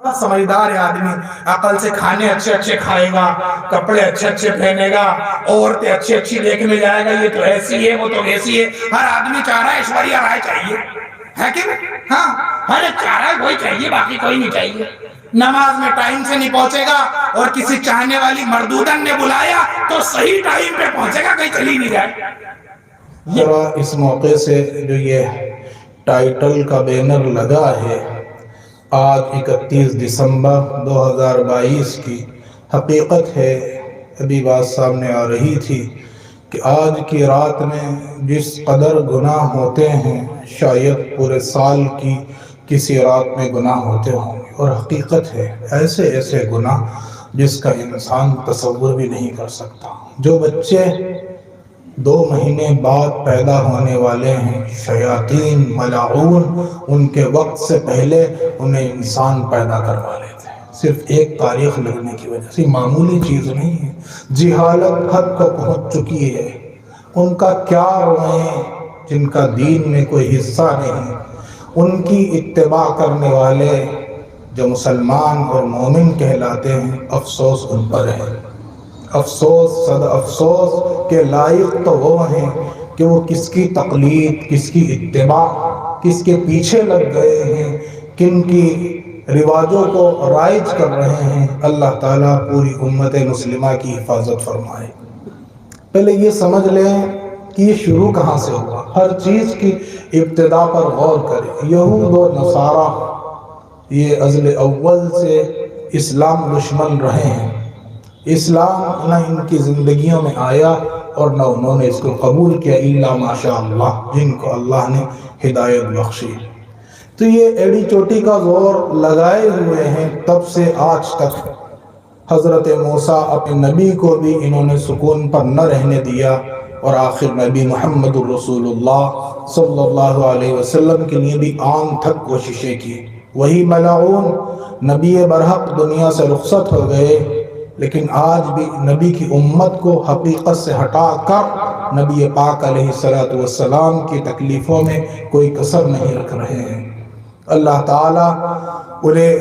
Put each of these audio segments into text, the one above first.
سمجھدار ہے آدمی، عقل سے کھانے اچھے اچھے کھائے گا، کپڑے اچھے اچھے پہنے گا، عورتیں اچھی اچھی دیکھنے جائے گا، یہ تو ایسی ہے وہ تو ایسی ہے۔ ہر آدمی چاہ رہا ہے ایشوریا رائے چاہیے، ہے کہ نہیں؟ ہاں، ہر ایک چاہ رہا ہے وہی چاہیے، باقی کوئی نہیں چاہیے۔ نماز میں ٹائم سے نہیں پہنچے گا اور کسی چاہنے والی مردودن نے بلایا تو صحیح ٹائم پہ پہنچے گا، کہیں چلی نہیں جائے۔ ذرا اس موقع سے جو یہ ٹائٹل کا بینر لگا ہے، آج 31 دسمبر 2022 کی حقیقت ہے، ابھی بات سامنے آ رہی تھی کہ آج کی رات میں جس قدر گناہ ہوتے ہیں شاید پورے سال کی کسی رات میں گناہ ہوتے ہوں گے، اور حقیقت ہے ایسے ایسے گناہ جس کا انسان تصور بھی نہیں کر سکتا۔ جو بچے 2 مہینے بعد پیدا ہونے والے ہیں، شیاطین ملعون ان کے وقت سے پہلے انہیں انسان پیدا کروا لیتے ہیں، صرف ایک تاریخ لگنے کی وجہ سے۔ معمولی چیز نہیں ہے، جہالت حد کو پہنچ چکی ہے۔ ان کا کیا روئیں جن کا دین میں کوئی حصہ نہیں، ان کی اتباع کرنے والے جو مسلمان اور مومن کہلاتے ہیں، افسوس ان پر ہے۔ افسوس صد افسوس کے لائق تو وہ ہیں کہ وہ کس کی تقلید، کس کی اتباع، کس کے پیچھے لگ گئے ہیں، کن کی رواجوں کو رائج کر رہے ہیں۔ اللہ تعالیٰ پوری امت مسلمہ کی حفاظت فرمائے۔ پہلے یہ سمجھ لیں کہ یہ شروع کہاں سے ہوا، ہر چیز کی ابتدا پر غور کریں۔ یہود و نصارہ یہ ازل اول سے اسلام دشمن رہے ہیں، اسلام نہ ان کی زندگیوں میں آیا اور نہ انہوں نے اس کو قبول کیا، الا ماشاء اللہ، جن کو اللہ نے ہدایت بخشی۔ تو یہ ایڑی چوٹی کا زور لگائے ہوئے ہیں تب سے آج تک۔ حضرت موسیٰ اپنے نبی کو بھی انہوں نے سکون پر نہ رہنے دیا، اور آخر نبی محمد الرسول اللہ صلی اللہ علیہ وسلم کے لیے بھی آن تک کوششیں کی۔ وہی ملعون نبی برحق دنیا سے رخصت ہو گئے، لیکن آج بھی نبی کی امت کو حقیقت سے ہٹا کر نبی پاک علیہ السلام کی تکلیفوں میں کوئی کسر نہیں رکھ رہے ہیں۔ اللہ تعالیٰ انہیں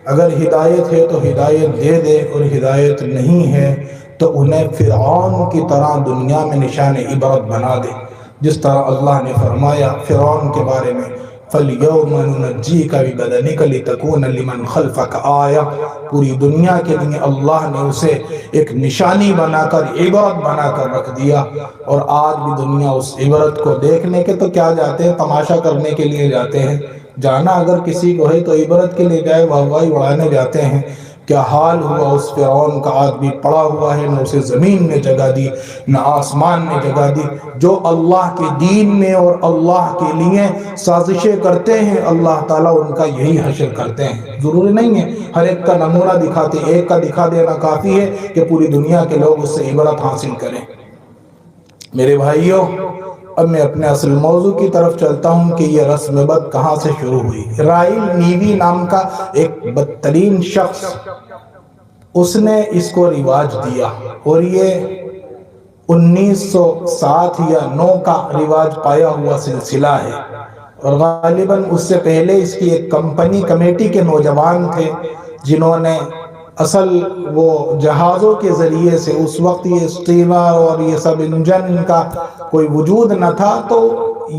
اگر ہدایت ہے تو ہدایت دے دے، اور ہدایت نہیں ہے تو انہیں فرعون کی طرح دنیا میں نشان عبرت بنا دے، جس طرح اللہ نے فرمایا فرعون کے بارے میں، فَالْيَوْمَ نُنَجِّيكَ بِبَدَنِكَ لِتَكُونَ لِمَنْ خَلْفَكَ آیَةً۔ پوری دنیا کے لیے اللہ نے اسے ایک نشانی بنا کر، عبرت بنا کر رکھ دیا، اور آج بھی دنیا اس عبرت کو دیکھنے کے تو کیا جاتے ہیں، تماشا کرنے کے لیے جاتے ہیں۔ جانا اگر کسی کو ہے تو عبرت کے لیے جائے، واہ اڑانے جاتے ہیں۔ کیا حال ہوا اس فرعون کا، آج بھی پڑا ہوا ہے، نہ اسے زمین نے جگہ دی نہ آسمان نے جگہ دی۔ جو اللہ کے دین میں اور اللہ کے لیے سازشیں کرتے ہیں، اللہ تعالیٰ ان کا یہی حشر کرتے ہیں۔ ضروری نہیں ہے ہر ایک کا نمونہ دکھاتے، ایک کا دکھا دینا کافی ہے کہ پوری دنیا کے لوگ اس سے عبرت حاصل کریں۔ میرے بھائیوں، اب میں اپنے اصل موضوع کی طرف چلتا ہوں کہ یہ رسم بد کہاں سے شروع ہوئی۔ رائل نیوی نام کا ایک بدترین شخص، اس نے اس کو رواج دیا، اور یہ 1907 یا 9 کا رواج پایا ہوا سلسلہ ہے، اور غالباً اس سے پہلے اس کی ایک کمیٹی کے نوجوان تھے جنہوں نے اصل وہ جہازوں کے ذریعے سے، اس وقت یہ اسٹیمر اور یہ سب انجن کا کوئی وجود نہ تھا، تو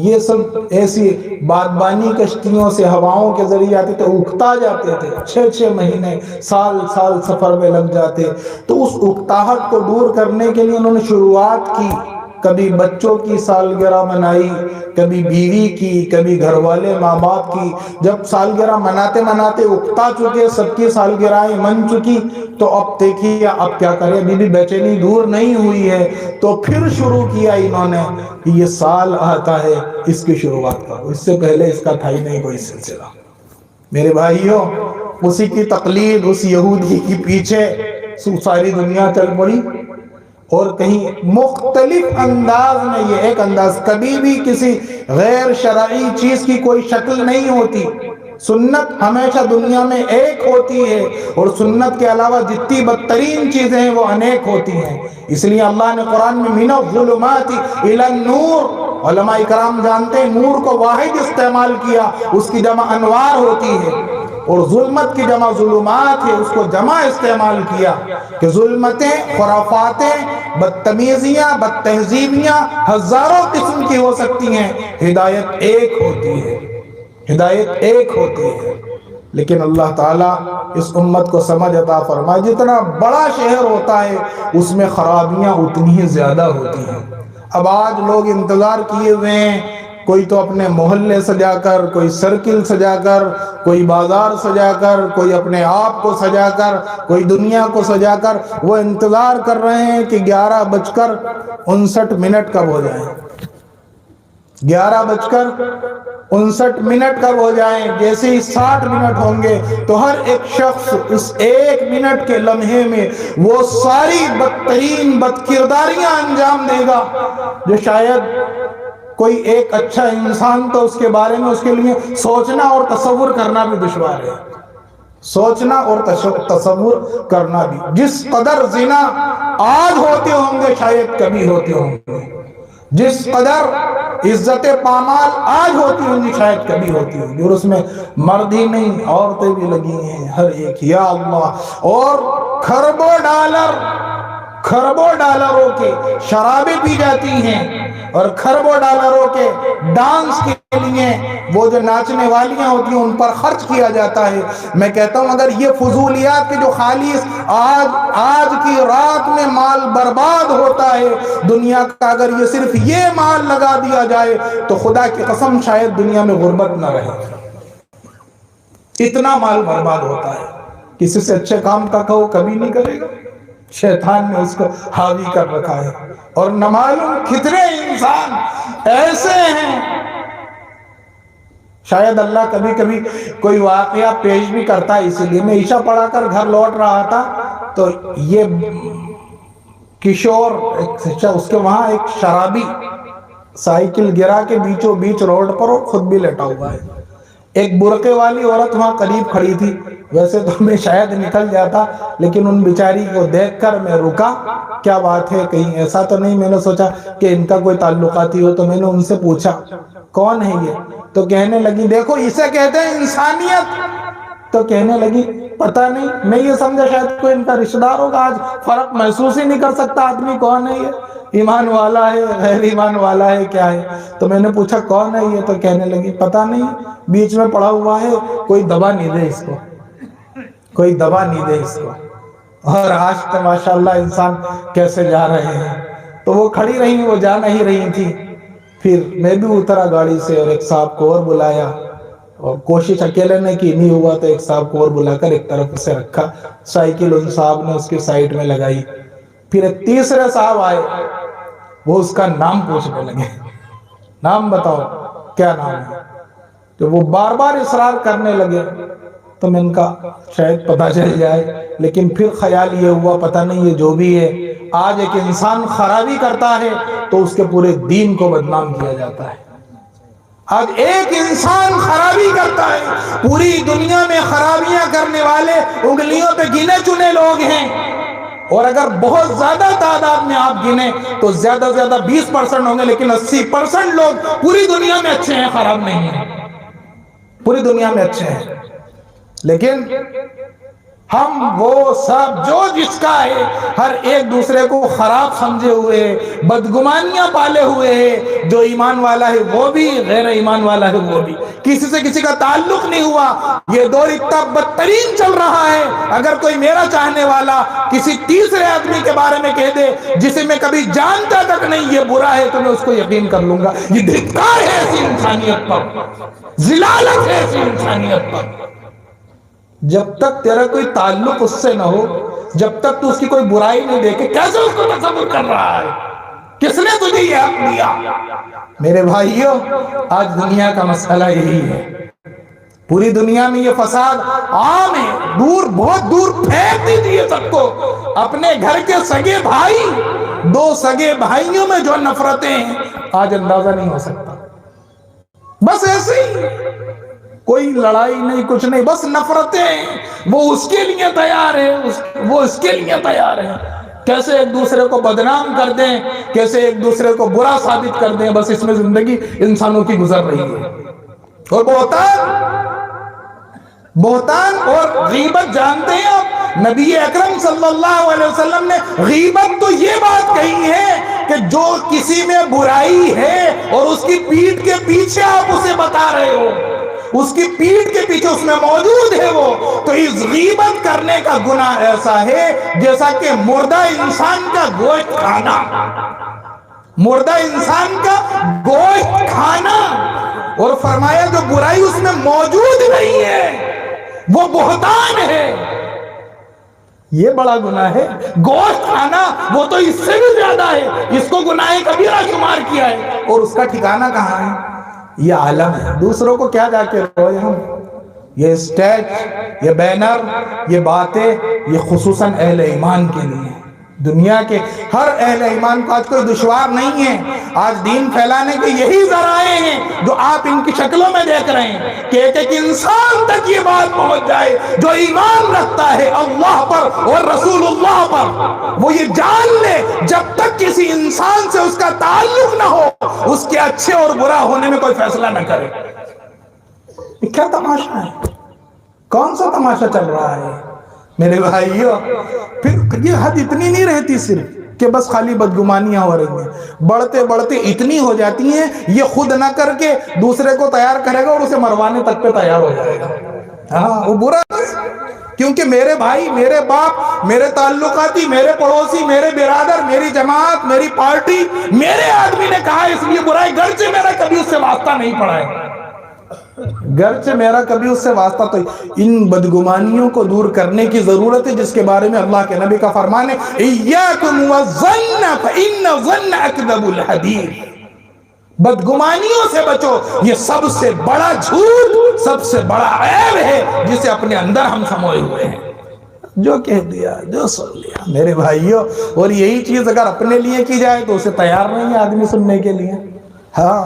یہ سب ایسی بادبانی کشتیوں سے ہواؤں کے ذریعے آتے تھے، اکتا جاتے تھے، 6 مہینے سال سفر میں لگ جاتے۔ تو اس اکتاہٹ کو دور کرنے کے لیے انہوں نے شروعات کی، کبھی بچوں کی سالگرہ منائی، کبھی بیوی کی، کبھی گھر والے ماں باپ کی۔ جب سالگرہ مناتے مناتے اکتا چکے، سب کی سالگرہیں من چکی، تو اب دیکھیے اب کیا کریں، ابھی بھی بے چینی دور نہیں ہوئی ہے، تو پھر شروع کیا انہوں نے کہ یہ سال آتا ہے اس کی شروعات کرو۔ اس سے پہلے اس کا تھا ہی نہیں کوئی سلسلہ۔ میرے بھائیوں، اسی کی تقلید، اس یہودی کی پیچھے ساری دنیا چل پڑی، اور کہیں مختلف انداز میں۔ یہ ایک انداز، کبھی بھی کسی غیر شرعی چیز کی کوئی شکل نہیں ہوتی۔ سنت ہمیشہ دنیا میں ایک ہوتی ہے، اور سنت کے علاوہ جتنی بدترین چیزیں ہیں وہ انیک ہوتی ہیں۔ اس لیے اللہ نے قرآن میں من الظلمات الی النور، علماء کرام جانتے ہیں نور کو واحد استعمال کیا، اس کی جمع انوار ہوتی ہے۔ اور ظلمت کی جمع ظلمات ہے، اس کو جمع استعمال کیا کہ ظلمتیں، خرافاتیں، بدتمیزیاں، بدتہذیبیاں ہزاروں قسم کی ہو سکتی ہیں، ہدایت ایک ہوتی ہے، ہدایت ایک ہوتی ہے۔ لیکن اللہ تعالیٰ اس امت کو سمجھ عطا فرمائے، جتنا بڑا شہر ہوتا ہے اس میں خرابیاں اتنی ہی زیادہ ہوتی ہیں۔ اب آج لوگ انتظار کیے ہوئے ہیں، کوئی تو اپنے محلے سجا کر، کوئی سرکل سجا کر، کوئی بازار سجا کر، کوئی اپنے آپ کو سجا کر، کوئی دنیا کو سجا کر، وہ انتظار کر رہے ہیں کہ 11:59 کب ہو جائیں، 11:59 کب ہو جائیں۔ جیسے ہی 60 منٹ ہوں گے تو ہر ایک شخص اس 1 منٹ کے لمحے میں وہ ساری بدترین بدکرداریاں انجام دے گا جو شاید کوئی ایک اچھا انسان تو اس کے بارے میں اس کے لیے سوچنا اور تصور کرنا بھی دشوار ہے، سوچنا اور تصور کرنا بھی۔ جس قدر زنا آج ہوتے ہوں گے شاید کبھی ہوتے ہوں گے، جس قدر عزت پامال آج ہوتی ہوں گی شاید کبھی ہوتی ہوں گی، اور اس میں مرد ہی نہیں عورتیں بھی لگی ہیں ہر ایک، یا اللہ۔ اور کھربوں ڈالروں کے شرابیں پی جاتی ہیں، اور کھربوں ڈالروں کے ڈانس کے لیے وہ جو ناچنے والیاں ہوتی ہیں ان پر خرچ کیا جاتا ہے۔ میں کہتا ہوں اگر یہ فضولیات کے جو خالص آج کی رات میں مال برباد ہوتا ہے دنیا کا، اگر یہ صرف یہ مال لگا دیا جائے تو خدا کی قسم شاید دنیا میں غربت نہ رہے، اتنا مال برباد ہوتا ہے۔ کسی سے اچھے کام کا کہو کبھی نہیں کرے گا، شیطان نے اس کو حاوی کر رکھا ہے۔ اور نہ معلوم کتنے انسان ایسے ہیں، شاید اللہ کبھی کبھی کوئی واقعہ پیش بھی کرتا ہے۔ اسی لیے میں عشاء پڑھا کر گھر لوٹ رہا تھا تو یہ کشور اس کے وہاں ایک شرابی سائیکل گرا کے بیچوں بیچ روڈ پر اور خود بھی لیٹا ہوا ہے۔ ایک برقعے والی عورت وہاں قریب کھڑی تھی، ویسے تو میں شاید نکل جاتا لیکن ان بیچاری کو دیکھ کر میں رکا، کیا بات ہے کہیں ایسا تو نہیں، میں نے سوچا کہ ان کا کوئی تعلقاتی ہو، تو میں نے ان سے پوچھا کون ہے یہ، تو کہنے لگی دیکھو اسے کہتے ہیں انسانیت، تو کہنے لگی پتہ نہیں، میں یہ سمجھا شاید کوئی ان کا رشتہ دار ہوگا، آج فرق محسوس ہی نہیں کر سکتا آدمی کون ہے یہ، ایمان والا ہے غیر ایمان والا ہے کیا ہے۔ تو میں نے پوچھا کون ہے یہ، تو کہنے لگی پتہ نہیں، بیچ میں پڑا ہوا ہے، کوئی دوا نہیں دے اس کو، کوئی دوا نہیں دے اس کو۔ اور آج تو ماشاءاللہ انسان کیسے جا رہے ہیں۔ تو وہ کھڑی رہی، وہ جا نہیں رہی تھی، پھر میں بھی اترا گاڑی سے اور ایک صاحب کو اور بلایا، اور کوشش اکیلے نے کی، نہیں ہوا تو ایک صاحب کو اور بلا کر ایک طرف سے رکھا، سائیکل ان صاحب نے اس کی سائیڈ میں لگائی۔ پھر ایک تیسرے صاحب آئے، وہ اس کا نام پوچھنے لگے، نام بتاؤ کیا نام ہے، تو وہ بار بار اصرار کرنے لگے، تو میں ان کا شاید پتہ چل جائے، لیکن پھر خیال یہ ہوا پتہ نہیں یہ جو بھی ہے، آج ایک انسان خرابی کرتا ہے تو اس کے پورے دین کو بدنام کیا جاتا ہے۔ آج ایک انسان خرابی کرتا ہے، پوری دنیا میں خرابیاں کرنے والے انگلیوں پہ گنے چنے لوگ ہیں، اور اگر بہت زیادہ تعداد میں آپ گنے تو زیادہ زیادہ 20% ہوں گے، لیکن 80% لوگ پوری دنیا میں اچھے ہیں، خراب نہیں ہیں، پوری دنیا میں اچھے ہیں۔ لیکن ہم وہ سب جو جس کا ہے، ہر ایک دوسرے کو خراب سمجھے ہوئے، بدگمانیاں پالے ہوئے ہیں، جو ایمان والا ہے وہ بھی، غیر ایمان والا ہے وہ بھی، کسی سے کسی کا تعلق نہیں ہوا۔ یہ دور اتنا بدترین چل رہا ہے، اگر کوئی میرا چاہنے والا کسی تیسرے آدمی کے بارے میں کہہ دے جسے میں کبھی جانتا تک نہیں یہ برا ہے، تو میں اس کو یقین کر لوں گا۔ یہ دھکار ہے ایسی انسانیت پر، ذلالت ہے ایسی انسانیت پر۔ جب تک تیرا کوئی تعلق اس سے نہ ہو، جب تک تو اس کی کوئی برائی نہیں دیکھے، کیسے اس کو تصور کر رہا ہے؟ کس نے تجھے یہ حق دیا؟ میرے بھائیوں، آج دنیا کا مسئلہ یہی ہے، پوری دنیا میں یہ فساد عام ہے، دور بہت دور پھینک دیجیے سب کو۔ اپنے گھر کے سگے بھائی، 2 سگے بھائیوں میں جو نفرتیں ہیں آج اندازہ نہیں ہو سکتا، بس ایسے ہی، کوئی لڑائی نہیں کچھ نہیں، بس نفرتیں، وہ اس کے لیے تیار ہے، وہ اس کے لیے تیار ہے، کیسے ایک دوسرے کو بدنام کر دیں، کیسے ایک دوسرے کو برا ثابت کر دیں، بس اس میں زندگی انسانوں کی گزر رہی ہے۔ اور بہتان اور غیبت جانتے ہیں آپ؟ نبی اکرم صلی اللہ علیہ وسلم نے غیبت تو یہ بات کہی ہے کہ جو کسی میں برائی ہے اور اس کی پیٹھ کے پیچھے آپ اسے بتا رہے ہو، اس کی پیٹھ کے پیچھے اس میں موجود ہے وہ، تو اس غیبت کرنے کا گناہ ایسا ہے جیسا کہ مردہ انسان کا گوشت کھانا، مردہ انسان کا گوشت کھانا۔ اور فرمایا جو برائی اس میں موجود نہیں ہے وہ بہتان ہے، یہ بڑا گناہ ہے۔ گوشت کھانا وہ تو اس سے بھی زیادہ ہے، اس کو گناہ کبیرہ شمار کیا ہے، اور اس کا ٹھکانہ کہاں ہے؟ یہ عالم ہے۔ دوسروں کو کیا جا کے روئے ہم؟ یہ اسٹیج، یہ بینر، یہ باتیں، یہ خصوصاً اہل ایمان کے لیے۔ دنیا کے ہر اہل ایمان کو آج کوئی دشوار نہیں ہے، آج دین پھیلانے کے یہی ذرائع ہیں جو آپ ان کی شکلوں میں دیکھ رہے ہیں کہ ایک انسان تک یہ بات پہنچ جائے جو ایمان رکھتا ہے اللہ پر اور رسول اللہ پر، وہ یہ جان لے جب تک کسی انسان سے اس کا تعلق نہ ہو اس کے اچھے اور برا ہونے میں کوئی فیصلہ نہ کرے۔ یہ کیا تماشا ہے؟ کون سا تماشا چل رہا ہے میرے بھائیو؟ پھر یہ حد اتنی نہیں رہتی صرف کہ بس خالی بدگمانیاں ہو رہی ہیں، بڑھتے بڑھتے اتنی ہو جاتی ہیں یہ خود نہ کر کے دوسرے کو تیار کرے گا اور اسے مروانے تک پہ تیار ہو جائے گا۔ ہاں وہ برا ہے، کیونکہ میرے بھائی، میرے باپ، میرے تعلقاتی، میرے پڑوسی، میرے برادر، میری جماعت، میری پارٹی، میرے آدمی نے کہا اس لیے برائی، گرچہ میرا کبھی اس سے واسطہ نہیں پڑا ہے، گرچہ میرا کبھی اس سے واسطہ تو ان بدگمانیوں کو دور کرنے کی ضرورت ہے جس کے بارے میں اللہ کے نبی کا فرمان ہے ایاکم والظن فإن الظن اکذب الحدیث، بدگمانیوں سے بچو، یہ سب سے بڑا جھوٹ، سب سے بڑا عیب ہے جسے اپنے اندر ہم سموئے ہوئے ہیں۔ جو کہہ دیا، جو سن لیا میرے بھائیوں، اور یہی چیز اگر اپنے لیے کی جائے تو اسے تیار نہیں ہے آدمی سننے کے لیے۔ ہاں،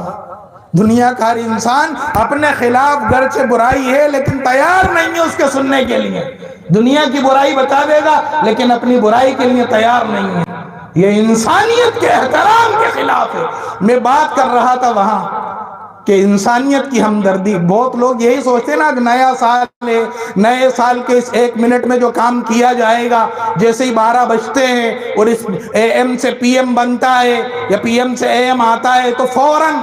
دنیا کا ہر انسان اپنے خلاف گرچہ برائی ہے لیکن تیار نہیں ہے اس کے سننے کے لیے، دنیا کی برائی بتا دے گا لیکن اپنی برائی کے لیے تیار نہیں ہے۔ یہ انسانیت کے احترام کے خلاف ہے۔ میں بات کر رہا تھا وہاں کہ انسانیت کی ہمدردی، بہت لوگ یہی سوچتے ہیں نا کہ نیا سال ہے، نئے سال کے اس 1 منٹ میں جو کام کیا جائے گا، جیسے ہی 12 بجتے ہیں اور اس اے ایم سے پی ایم بنتا ہے یا پی ایم سے اے ایم آتا ہے تو فوراً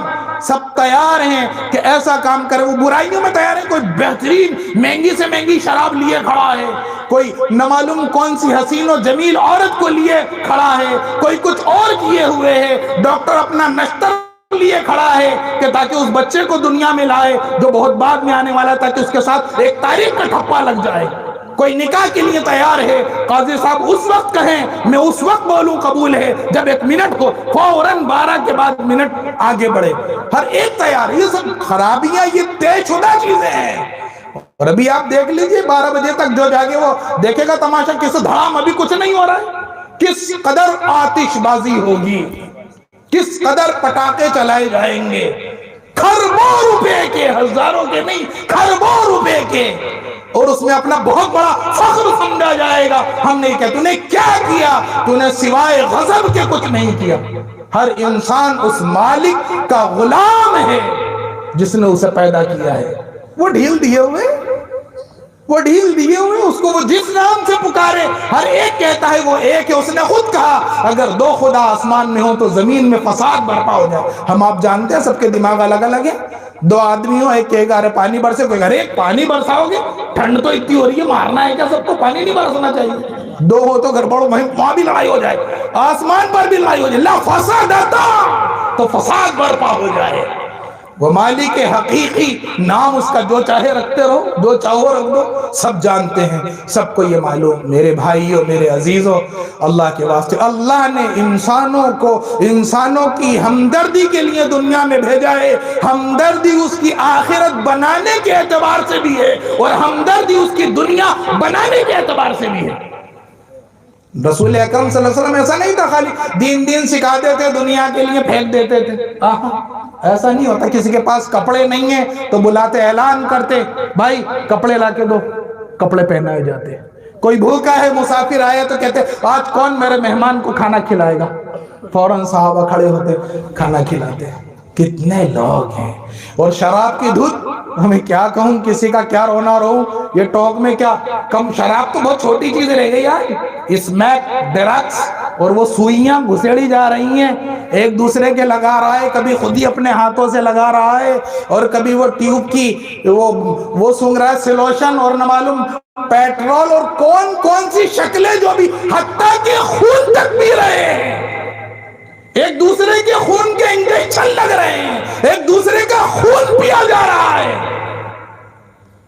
سب تیار ہیں کہ ایسا کام کرے۔ وہ برائیوں میں تیار ہے، کوئی بہترین مہنگی سے مہنگی شراب لیے کھڑا ہے، کوئی نہ معلوم کون سی حسین و جمیل عورت کو لیے کھڑا ہے، کوئی کچھ اور کیے ہوئے ہے، ڈاکٹر اپنا نشتر لیے کھڑا ہے کہ تاکہ اس بچے کو دنیا میں لائے جو بہت بعد میں آنے والا ہے، تاکہ اس کے ساتھ ایک تاریخ کا ٹھپا لگ جائے۔ کوئی نکاح کے لیے تیار ہے، قاضی صاحب اس وقت کہیں میں اس وقت بولوں قبول ہے جب 1 منٹ کو فوراً 12 کے بعد منٹ آگے بڑھے، ہر ایک تیار۔ یہ سب خرابیاں، یہ طے شدہ چیزیں ہیں۔ اور ابھی آپ دیکھ لیجئے 12 بجے تک جو جاگے وہ دیکھے گا تماشا، کس دھڑام، ابھی کچھ نہیں ہو رہا ہے، کس قدر آتش بازی ہوگی، کس قدر پٹاخے چلائے جائیں گے، کھربوں روپے کے، ہزاروں کے نہیں، کھربوں روپے کے، اور اس میں اپنا بہت بڑا فخر سمجھا جائے گا۔ ہم نے کہا تو نے کیا کیا؟ تو نے سوائے غضب کے کچھ نہیں کیا۔ ہر انسان اس مالک کا غلام ہے جس نے اسے پیدا کیا ہے۔ وہ ڈھیل دیے ہوئے، وہ ڈھیل دیے ہوئے، اس کو وہ جس نام سے پکارے ہر ایک کہتا ہے وہ ایک ہے۔ اس نے خود کہا اگر 2 خدا آسمان میں ہوں تو زمین میں فساد برپا ہو جائے۔ ہم آپ جانتے ہیں سب کے دماغ الگ الگ ہیں، 2 آدمی ہوں، ایک کہے گا ارے پانی برسے، کوئی ارے پانی برساؤ گے، ٹھنڈ تو اتنی ہو رہی ہے، مارنا ہے کیا سب کو، پانی نہیں برسنا چاہیے۔ 2 ہو تو گھر بڑوں وہاں بھی لڑائی ہو جائے، آسمان پر بھی لڑائی ہو جائے، لا فسادتا، تو فساد برپا ہو جائے۔ وہ مالک حقیقی، نام اس کا جو چاہے رکھتے رہو، جو چاہو رکھ دو، سب جانتے ہیں، سب کو یہ معلوم۔ میرے بھائیوں، میرے عزیزوں، اللہ کے واسطے اللہ نے انسانوں کی ہمدردی کے لیے دنیا میں بھیجا ہے۔ ہمدردی اس کی آخرت بنانے کے اعتبار سے بھی ہے اور ہمدردی اس کی دنیا بنانے کے اعتبار سے بھی ہے۔ رسول اکرم صلی اللہ علیہ وسلم ایسا نہیں تھا خالی دین سکھاتے تھے، دنیا کے لیے پھینک دیتے تھے، ایسا نہیں ہوتا۔ کسی کے پاس کپڑے نہیں ہیں تو بلاتے، اعلان کرتے بھائی کپڑے لا کے دو، کپڑے پہنائے جاتے۔ کوئی بھوکا ہے، مسافر آیا تو کہتے آج کون میرے مہمان کو کھانا کھلائے گا، فوراً صحابہ کھڑے ہوتے، کھانا کھلاتے۔ کتنے لوگ ہیں. اور شراب کی دھت ہمیں کیا کہوں, کسی کا کیا رونا رو, یہ ٹاک میں کیا کم, شراب تو بہت چھوٹی چیز رہ گئی یار. اسمیک, ڈرگس اور وہ سوئیاں گھسیڑی جا رہی ہیں, ایک دوسرے کے لگا رہا ہے, کبھی خود ہی اپنے ہاتھوں سے لگا رہا ہے, اور کبھی وہ ٹیوب کی وہ سونگ رہا ہے سلوشن, اور نہ معلوم پیٹرول, اور کون کون سی شکلیں جو بھی, حتیٰ کہ خون تک پی رہے ہیں, ایک دوسرے کے خون کے انجیکشن لگ رہے ہیں, ایک دوسرے کا خون پیا جا رہا ہے.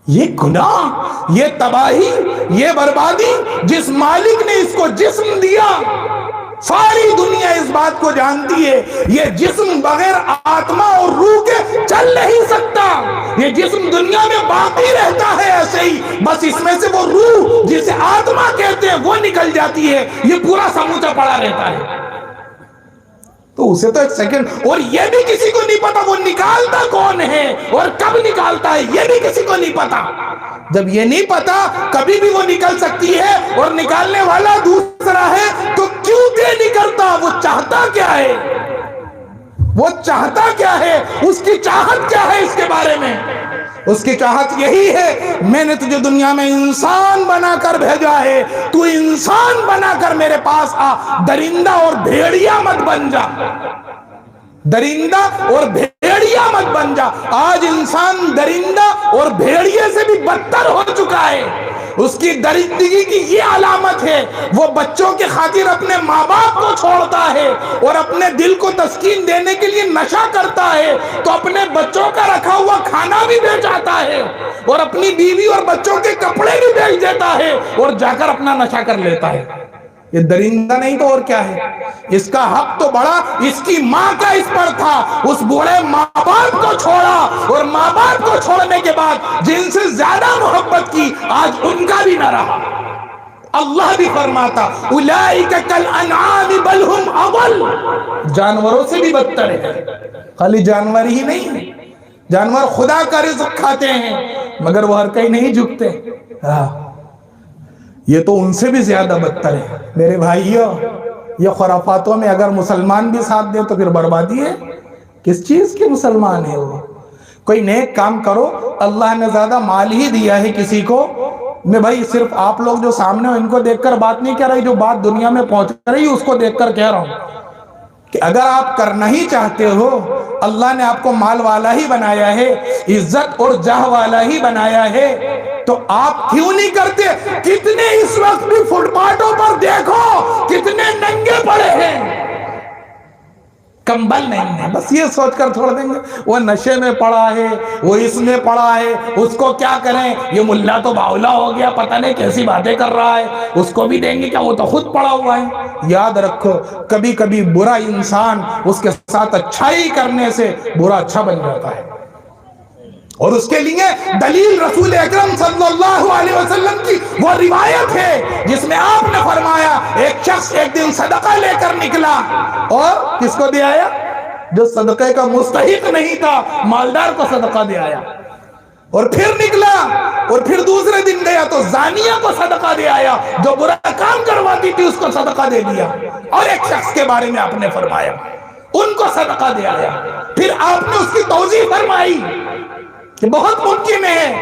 یہ گناہ, یہ تباہی, یہ بربادی, جس مالک نے اس کو جسم دیا, ساری دنیا اس بات کو جانتی ہے, یہ جسم بغیر آتما اور روح کے چل نہیں سکتا. یہ جسم دنیا میں باقی رہتا ہے ایسے ہی, بس اس میں سے وہ روح جسے آتما کہتے ہیں وہ نکل جاتی ہے, یہ پورا سموچہ پڑا رہتا ہے. تو اسے تو ایک سیکنڈ, اور یہ بھی کسی کو نہیں پتا وہ نکالتا کون ہے اور کب نکالتا ہے, یہ بھی کسی کو نہیں پتا. جب یہ نہیں پتا کبھی بھی وہ نکل سکتی ہے, اور نکالنے والا دوسرا ہے, تو کیوں دے نہیں کرتا؟ وہ چاہتا کیا ہے, وہ چاہتا کیا ہے, اس کی چاہت کیا ہے اس کے بارے میں؟ اس کی چاہت یہی ہے, میں نے تجھے دنیا میں انسان بنا کر بھیجا ہے, تو انسان بنا کر میرے پاس آ, درندہ اور بھیڑیا مت بن جا, درندہ اور بھیڑیا مت بن جا. آج انسان درندہ اور بھیڑیے سے بھی بدتر ہو چکا ہے. اس کی درندگی کی یہ علامت ہے, وہ بچوں کے خاطر اپنے ماں باپ کو چھوڑتا ہے, اور اپنے دل کو تسکین دینے کے لیے نشہ کرتا ہے, تو اپنے بچوں کا رکھا ہوا کھانا بھی بیچ آتا ہے, اور اپنی بیوی اور بچوں کے کپڑے بھی بیچ دیتا ہے, اور جا کر اپنا نشہ کر لیتا ہے. یہ درندہ نہیں تو اور کیا ہے؟ اس کا حق تو بڑا اس کی ماں کا اس پر تھا, اس بوڑھے ماں باپ کو چھوڑا, اور ماں باپ کو چھوڑنے کے بعد جن سے زیادہ محبت کی آج ان کا بھی نہ رہا. اللہ بھی فرماتا اولئک کالانعام بل ہم اضل, جانوروں سے بھی بدتر ہے. خالی جانور ہی نہیں, جانور خدا کا رزق کھاتے ہیں مگر وہ ہر کہیں نہیں جھکتے, یہ تو ان سے بھی زیادہ بدتر ہے. میرے بھائیو, یہ خرافاتوں میں اگر مسلمان بھی ساتھ دے تو پھر بربادی ہے. کس چیز کے مسلمان ہے وہ؟ کوئی نیک کام کرو, اللہ نے زیادہ مال ہی دیا ہے کسی کو. میں بھائی صرف آپ لوگ جو سامنے ہو ان کو دیکھ کر بات نہیں کر رہی, جو بات دنیا میں پہنچ رہی اس کو دیکھ کر کہہ رہا ہوں کہ اگر آپ کرنا ہی چاہتے ہو, اللہ نے آپ کو مال والا ہی بنایا ہے, عزت اور جاہ والا ہی بنایا ہے, تو آپ کیوں نہیں کرتے؟ کتنے اس وقت بھی فٹ پاتھوں پر دیکھو کتنے ننگے پڑے ہیں, کمبل نہیں ہے, بس یہ سوچ کر چھوڑ دیں گے وہ نشے میں پڑا ہے, وہ اس میں پڑا ہے, اس کو کیا کریں, یہ ملا تو باولا ہو گیا, پتہ نہیں کیسی باتیں کر رہا ہے, اس کو بھی دیں گے کیا, وہ تو خود پڑا ہوا ہے. یاد رکھو کبھی کبھی برا انسان اس کے ساتھ اچھائی کرنے سے برا اچھا بن جاتا ہے, اور اس کے لیے دلیل رسول اکرم صلی اللہ علیہ وسلم کی وہ روایت ہے جس میں آپ نے فرمایا ایک شخص ایک دن صدقہ لے کر نکلا, اور کس کو دے آیا؟ جو صدقے کا مستحق نہیں تھا, مالدار کو صدقہ دے آیا. اور پھر نکلا, اور پھر دوسرے دن گیا تو زانیہ کو صدقہ دے آیا, جو برا کام کرواتی تھی اس کو صدقہ دے دیا. اور ایک شخص کے بارے میں آپ نے فرمایا ان کو صدقہ دے آیا. پھر آپ نے اس کی توضیح فرمائی کہ بہت ممکن ہے,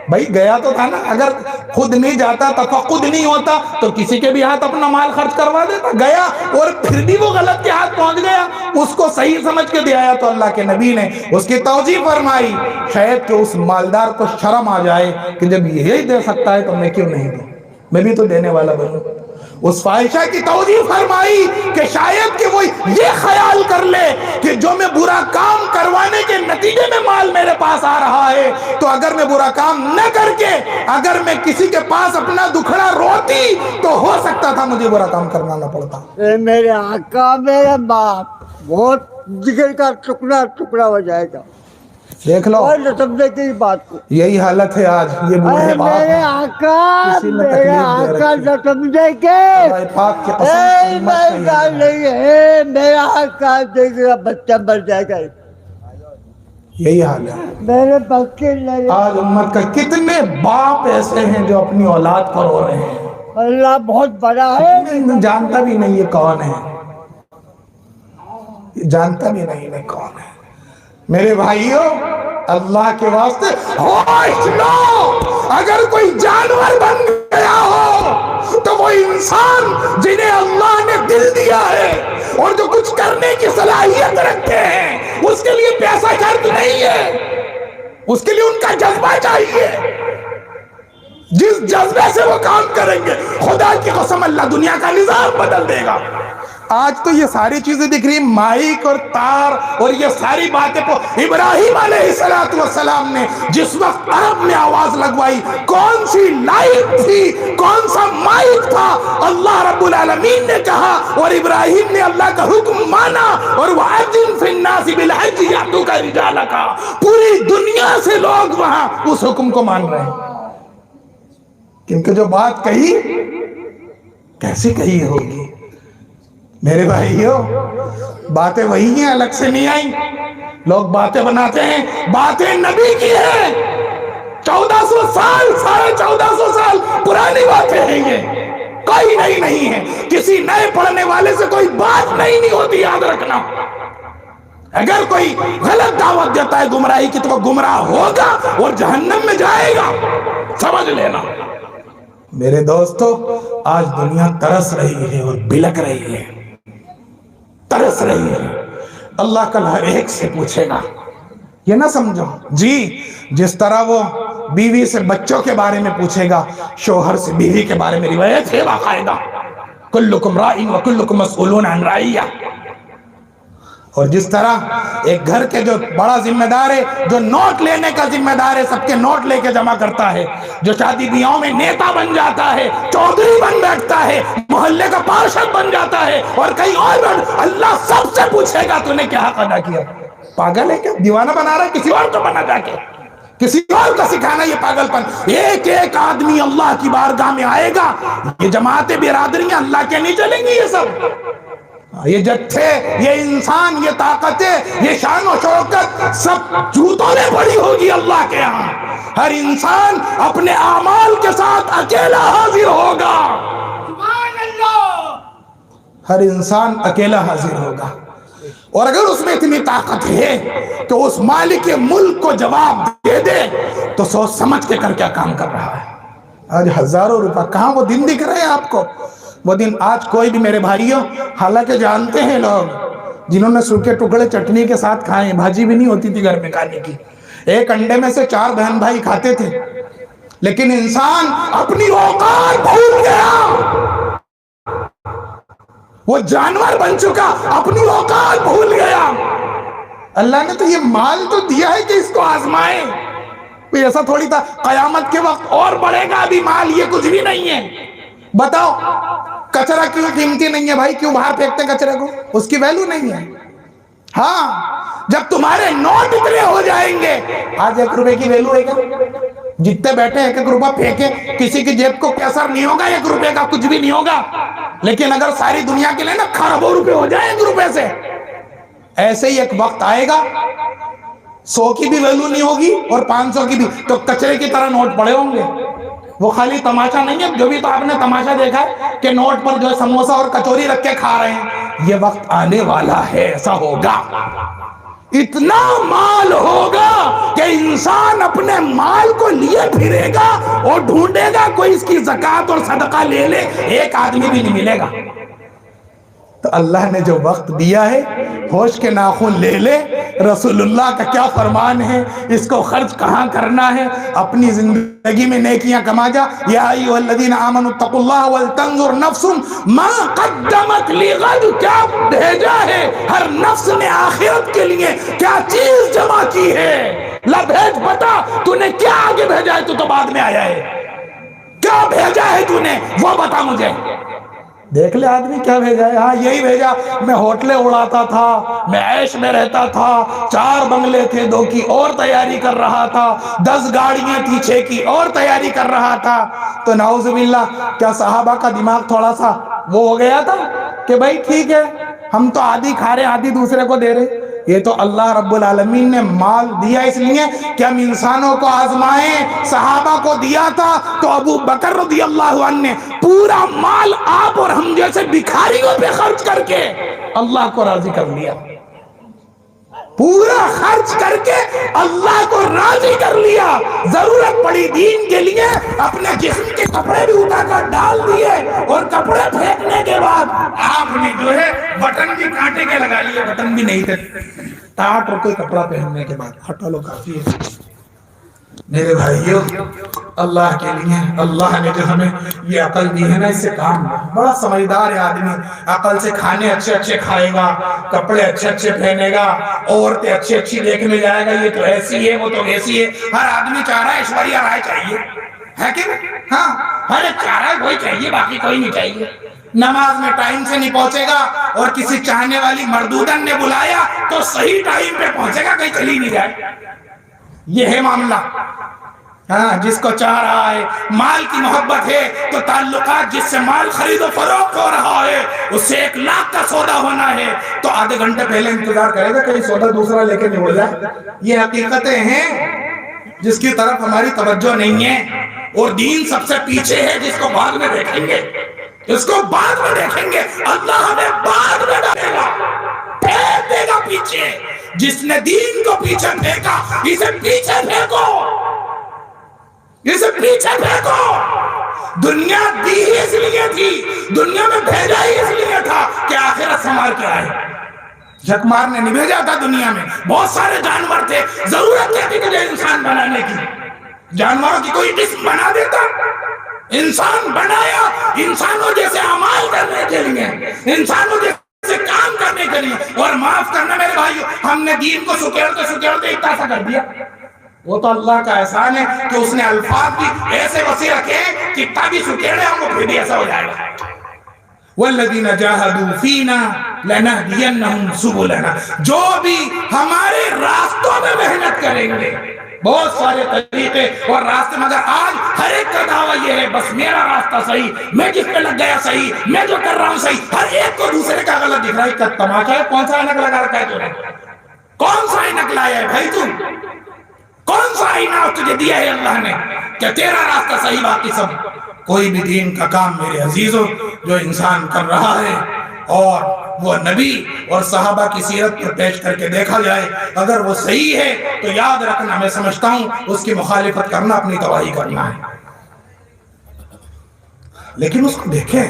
بھائی گیا تو تھا نا, اگر خود نہیں جاتا, تفقد نہیں ہوتا تو کسی کے بھی ہاتھ اپنا مال خرچ کروا دیتا. گیا اور پھر بھی وہ غلط کے ہاتھ پہنچ گیا, اس کو صحیح سمجھ کے دے آیا, تو اللہ کے نبی نے اس کی توجیہ فرمائی, شاید کہ اس مالدار کو شرم آ جائے کہ جب یہی دے سکتا ہے تو میں کیوں نہیں دوں, میں بھی تو دینے والا بنوں. اس فاحشہ کی توجیہ فرمائی کہ شاید کہ وہ یہ خیال کر لے کہ جو میں برا کام کروانے کے نتیجے میں مال میرے پاس آ رہا ہے, تو اگر میں برا کام نہ کر کے اگر میں کسی کے پاس اپنا دکھڑا روتی تو ہو سکتا تھا مجھے برا کام کرنا نہ پڑتا. میرے آقا میرے باپ بہت جگر کا ٹکڑا ٹکڑا ہو جائے گا. دیکھ لو اور سمجھے کی بات کو, یہی حالت ہے آج. یہ بوڑھے باپ میرے آقا نہ سمجھے کے پاک کی قسم نہیں ہے, میرا آقا دیکھ رہا بچہ مر جائے گا. یہی حال ہے میرے بچے نہیں. آج امت کا کتنے باپ ایسے ہیں جو اپنی اولاد پر رو رہے ہیں, اللہ بہت بڑا ہے, جانتا بھی نہیں یہ کون ہے, جانتا بھی نہیں یہ کون ہے. میرے بھائیوں اللہ کے واسطے ہوش لو، اگر کوئی جانور بن گیا ہو تو وہ انسان جنہیں اللہ نے دل دیا ہے اور جو کچھ کرنے کی صلاحیت رکھتے ہیں، اس کے لیے پیسہ شرط نہیں ہے، اس کے لیے ان کا جذبہ چاہیے۔ جس جذبے سے وہ کام کریں گے، خدا کی قسم اللہ دنیا کا نظام بدل دے گا۔ آج تو یہ ساری چیزیں دکھ رہی، مائک اور تار اور یہ ساری باتیں ابراہیم علیہ السلام نے جس وقت عرب میں آواز لگوائی، کون سی لائٹ تھی، کون سا مائک تھا؟ اللہ رب العالمین نے کہا اور ابراہیم نے اللہ کا حکم مانا، اور وَأَذِّن فِي النَّاسِ بِالْحَجِّ يَأْتُوكَ رِجَالًا، پوری دنیا سے لوگ وہاں اس حکم کو مان رہے ہیں، کیونکہ جو بات کہی کیسی کہی ہوگی؟ میرے بھائیوں باتیں وہی ہیں، الگ سے نہیں آئیں۔ لوگ باتیں بناتے ہیں، باتیں نبی کی ہیں، 1400 سال 1450 سال پرانی باتیں ہیں، یہ کوئی نئی نہیں ہے۔ کسی نئے پڑھنے والے سے کوئی بات نہیں ہوتی، یاد رکھنا۔ اگر کوئی غلط دعوت دیتا ہے گمراہی کی تو وہ گمراہ ہوگا اور جہنم میں جائے گا، سمجھ لینا۔ میرے دوستو آج دنیا ترس رہی ہے اور بلک رہی ہے، ترس رہی ہے۔ اللہ کل ہر ایک سے پوچھے گا، یہ نہ سمجھو جی جس طرح وہ بیوی سے بچوں کے بارے میں پوچھے گا، شوہر سے بیوی کے بارے میں روایت ہے باقاعدہ، کلکم راعٍ وکلکم مسئولون عن رعیہ۔ اور جس طرح ایک گھر کے جو بڑا ذمہ دار ہے، جو نوٹ لینے کا ذمہ دار ہے، سب کے نوٹ لے کے جمع کرتا ہے، جو شادی بیاہوں میں نیتا بن جاتا ہے، چودھری بن بیٹھتا ہے، محلے کا پارشد بن جاتا ہے اور کئی اور اللہ سب سے پوچھے گا تو نے کیا حق ادا کیا؟ پاگل ہے کیا؟ دیوانہ بنا رہا ہے؟ کسی اور کو بنا جا کے، کسی اور کا سکھانا یہ پاگل پن۔ ایک ایک آدمی اللہ کی بارگاہ میں آئے گا، یہ جماعتیں برادریاں اللہ کے نہیں چلیں گی، یہ سب یہ جتھے، یہ انسان، یہ طاقتیں، یہ شان و شوکت سب جوتوں میں پڑی ہوگی اللہ کے ہاں۔ ہر انسان اپنے اعمال کے ساتھ اکیلا حاضر ہوگا، سبحان اللہ، ہر انسان اکیلا حاضر ہوگا۔ اور اگر اس میں اتنی طاقت ہے کہ اس مالک ملک کو جواب دے دے تو سوچ سمجھ کے کر کیا کام کر رہا ہے۔ آج ہزاروں روپے، کہاں وہ دن دکھ رہے ہیں آپ کو؟ وہ دن آج کوئی بھی، میرے بھائیوں حالانکہ جانتے ہیں لوگ جنہوں نے سوکھے ٹکڑے چٹنی کے ساتھ کھائے، بھاجی بھی نہیں ہوتی تھی گھر میں کھانے کی، ایک انڈے میں سے 4 بہن بھائی کھاتے تھے، لیکن انسان اپنی اوقات بھول گیا، وہ جانور بن چکا، اپنی اوقات بھول گیا۔ اللہ نے تو یہ مال تو دیا ہے کہ اس کو آزمائے، کوئی ایسا تھوڑی تھا قیامت کے وقت اور بڑھے گا ابھی مال، یہ کچھ بھی نہیں ہے۔ بتاؤ کچرا کیوں قیمتی نہیں ہے بھائی؟ کیوں باہر پھینکتے کچرے کو؟ اس کی ویلیو نہیں ہے۔ ہاں جب تمہارے نوٹ اتنے ہو جائیں گے، آج 1 روپے کی ویلیو ہے کیا؟ جتنے بیٹھے 1 روپہ پھینکے، کسی کی جیب کو کیسر نہیں ہوگا 1 روپے کا، کچھ بھی نہیں ہوگا، لیکن اگر ساری دنیا کے لیے نا کھربوں روپے ہو جائیں 1 روپے سے، ایسے ہی ایک وقت آئے گا 100 کی بھی ویلیو نہیں ہوگی اور 500 کی بھی، تو کچرے کی طرح نوٹ پڑے ہوں گے۔ وہ خالی تماشا نہیں ہے، جو بھی تو آپ نے تماشا دیکھا ہے کہ نوٹ پر جو ہے سموسا اور کچوری رکھ کے کھا رہے ہیں، یہ وقت آنے والا ہے، ایسا ہوگا، اتنا مال ہوگا کہ انسان اپنے مال کو لیے پھرے گا اور ڈھونڈے گا کوئی اس کی زکوٰۃ اور صدقہ لے لے، ایک آدمی بھی نہیں ملے گا۔ تو اللہ نے جو وقت دیا ہے، ہوش کے ناخن لے لے۔ رسول اللہ کا کیا فرمان ہے، اس کو خرچ کہاں کرنا ہے، اپنی زندگی میں نیکیاں کما جا۔ یا ایھا الذین آمنوا اتقوا اللہ ولتنظر نفس ما قدمت لغد، کیا بھیجا ہے ہر نفس نے آخرت کے لیے، کیا چیز جمع کی ہے، بھیج بتا تو نے کیا آگے بھیجا ہے، تو بعد میں آیا ہے، کیا بھیجا ہے تو نے وہ بتا مجھے۔ دیکھ لے آدمی کیا بھیجا ہے، ہاں یہی بھیجا، میں ہوٹلیں اڑاتا تھا، میں عیش میں رہتا تھا، 4 بنگلے تھے، 2 کی اور تیاری کر رہا تھا، 10 گاڑیاں تھی، 6 کی اور تیاری کر رہا تھا۔ تو نعوذ باللہ، کیا صحابہ کا دماغ تھوڑا سا وہ ہو گیا تھا کہ بھائی ٹھیک ہے ہم تو آدھی کھا رہے آدھی دوسرے کو دے رہے؟ یہ تو اللہ رب العالمین نے مال دیا اس لیے کہ ہم انسانوں کو آزمائیں۔ صحابہ کو دیا تھا تو ابو بکر رضی اللہ عنہ نے پورا مال آپ اور ہم جیسے بھکاریوں پہ خرچ کر کے اللہ کو راضی کر لیا۔ پورا خرچ کر کے اللہ کو راضی کر لیا، ضرورت پڑی دین کے لیے اپنے جسم کے کپڑے بھی اٹھا کر ڈال دیے، اور کپڑے پھینکنے کے بعد آپ نے جو ہے بٹن بھی کانٹے کے لگا لیے، بٹن بھی نہیں تھے، ٹاٹ اور کوئی کپڑا پہننے کے بعد ہٹا لو کافی ہے۔ میرے بھائیوں، اللہ کے لیے اللہ نے جو ہمیں یہ عقل دی ہے نا، اس سے کام لو۔ بڑا سمجھدار ہے آدمی، عقل سے کھانے اچھے اچھے کھائے گا، کپڑے اچھے اچھے پہنے گا، عورتیں اچھی اچھی دیکھنے جائے گا، یہ تو ایسی ہے وہ تو ویسی ہے۔ ہر آدمی چاہ رہا ہے ایشوریا رائے چاہیے، ہے کہ نہیں؟ ہاں، ہر ایک چاہ رہا ہے کوئی چاہیے، باقی کوئی نہیں چاہیے۔ نماز میں ٹائم سے نہیں پہنچے گا، اور کسی چاہنے والی مردودن نے بلایا تو صحیح ٹائم پہ پہنچے گا، کہیں چلی نہیں جائے۔ یہ ہے معاملہ۔ ہاں، جس کو چاہ رہا ہے، مال کی محبت ہے تو تعلقات، جس سے مال خرید و فروخت ہو رہا ہے اس سے 1 لاکھ کا سودا ہونا ہے تو آدھے گھنٹے پہلے انتظار کرے گا کہیں سودا دوسرا لے کے نہیں اڑ جائے۔ یہ حقیقتیں ہیں جس کی طرف ہماری توجہ نہیں ہے، اور دین سب سے پیچھے ہے جس کو بعد میں دیکھیں گے، اس کو بعد میں دیکھیں گے، اللہ ہمیں بعد میں ڈالے گا، پھینک دے گا پیچھے۔ جس نے دین کو پیچھے پھینکا، اسے پیچھے پھینکو، اسے پیچھے پھینکو۔ دنیا دی ہی اس لیے تھی، دنیا میں بھیجا ہی اس لیے تھا کہ آخرت سنوار کے آئے۔ جھک مارنے نہیں بھیجا تھا دنیا میں، بہت سارے جانور تھے، ضرورت تھی تجھے انسان بنانے کی، جانوروں کی کوئی قسم بنا دیتا، انسان بنایا انسانوں جیسے اعمال کرنے کے لیے، انسانوں جیسے کام کرنے کے لیے۔ اور معاف کرنا میرے بھائیو، ہم نے دین کو سکیڑتے سکیڑتے اتنا سا کر دیا۔ وہ تو اللہ کا احسان ہے کہ اس نے الفاظ بھی ایسے وسیع رکھے کہ کتنا بھی سکیڑے ہم کو پھر بھی ایسا ہو جائے گا۔ وَالَّذِينَ جَاهَدُوا فِينَا لَنَهْدِيَنَّهُمْ سُبُلَنَا، جو بھی ہمارے راستوں میں محنت کریں گے، بہت سارے طریقے اور راستے، مگر آج ہر ایک کا دعویٰ یہ ہے بس میرا راستہ صحیح، میں جس پہ لگ گیا صحیح، میں جو کر رہا ہوں صحیح، ہر ایک کو دوسرے کا غلط دکھ رہا ہے۔ کا تماشا ہے، کون سا اینک لگا رکھا ہے تو نے؟ کون سا اینک لایا ہے بھائی تم؟ کون سا آئینہ تجھے دیا ہے اللہ نے کہ تیرا راستہ صحیح باقی سب؟ کوئی بھی دین کا کام میرے عزیزوں جو انسان کر رہا ہے اور وہ نبی اور صحابہ کی سیرت پر پیش کر کے دیکھا جائے، اگر وہ صحیح ہے تو یاد رکھنا، میں سمجھتا ہوں اس کی مخالفت کرنا اپنی تباہی کرنا ہے۔ لیکن اس کو دیکھیں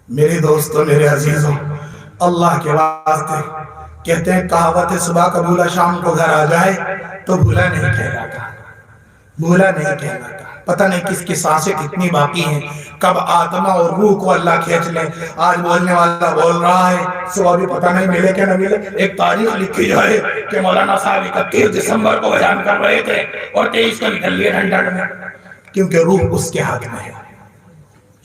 میرے دوستوں، میرے عزیزوں، اللہ کے واسطے کہتے ہیں کہاوت صبح کا بھولا شام کو گھر آ جائے تو بھولا نہیں کہلاتا، بھولا نہیں کہلاتا۔ پتہ نہیں کس کی سانسیں کتنی باقی ہیں، کب آتما اور روح کو اللہ کھینچ لے۔ آج بولنے والا بول رہا ہے، صبح بھی پتہ نہیں ملے کہ نہ ملے۔ ایک تاریخ لکھی جائے کہ مولانا صاحب 31 دسمبر کو بیان کر رہے تھے اور 23 کو نکل لیے 100 میں، کیونکہ روح اس کے ہاتھ میں ہے۔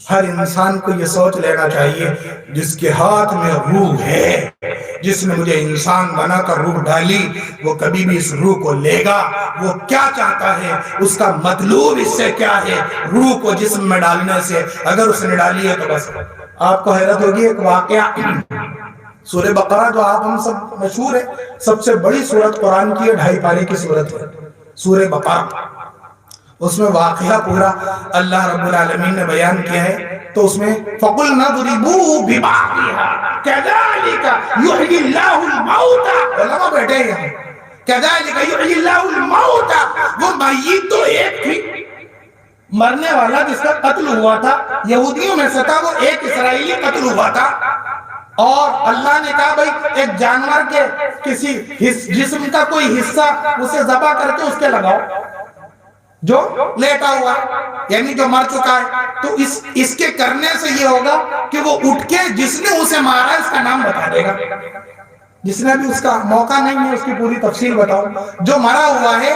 ہر انسان کو یہ سوچ لینا چاہیے جس کے ہاتھ میں روح ہے، جس نے مجھے انسان بنا کر روح ڈالی، وہ کبھی بھی اس روح کو لے گا، وہ کیا چاہتا ہے، اس کا مطلوب اس سے کیا ہے۔ روح کو جسم میں ڈالنے سے اگر اس نے ڈالی ہے تو بس آپ کو حیرت ہوگی۔ ایک واقعہ سورہ بقرہ جو آپ ہم سب مشہور ہے، سب سے بڑی سورت قرآن کی ہے، 2.5 پارے کی سورت ہے سورہ بقرہ۔ اس میں واقعہ پورا اللہ رب العالمین نے بیان کیا ہے، تو اس میں فَقُلْنَا ضُرِبُوا بِبَعْضِهَا كَذَلِكَ يُحْيِي اللَّهُ الْمَوْتَى، علماء بیٹھے ہیں، كَذَلِكَ يُحْيِي اللَّهُ الْمَوْتَى۔ وہ میت تو ایک تھی، مرنے والا جس کا قتل ہوا تھا یہودیوں میں سے تھا، وہ ایک اسرائیلی قتل ہوا تھا، اور اللہ نے کہا بھائی ایک جانور کے کسی جسم کا کوئی حصہ اسے ذبح کر کے اس کے لگاؤ جو لیٹا ہوا ہے، یعنی جو مر چکا ہے، تو اس کے کرنے سے یہ ہوگا کہ وہ اٹھ کے جس نے اسے مارا اس کا نام بتا دے گا۔ جس نے بھی اس کا موقع نہیں ہے اس کی پوری تفصیل بتاؤ۔ جو مرا ہوا ہے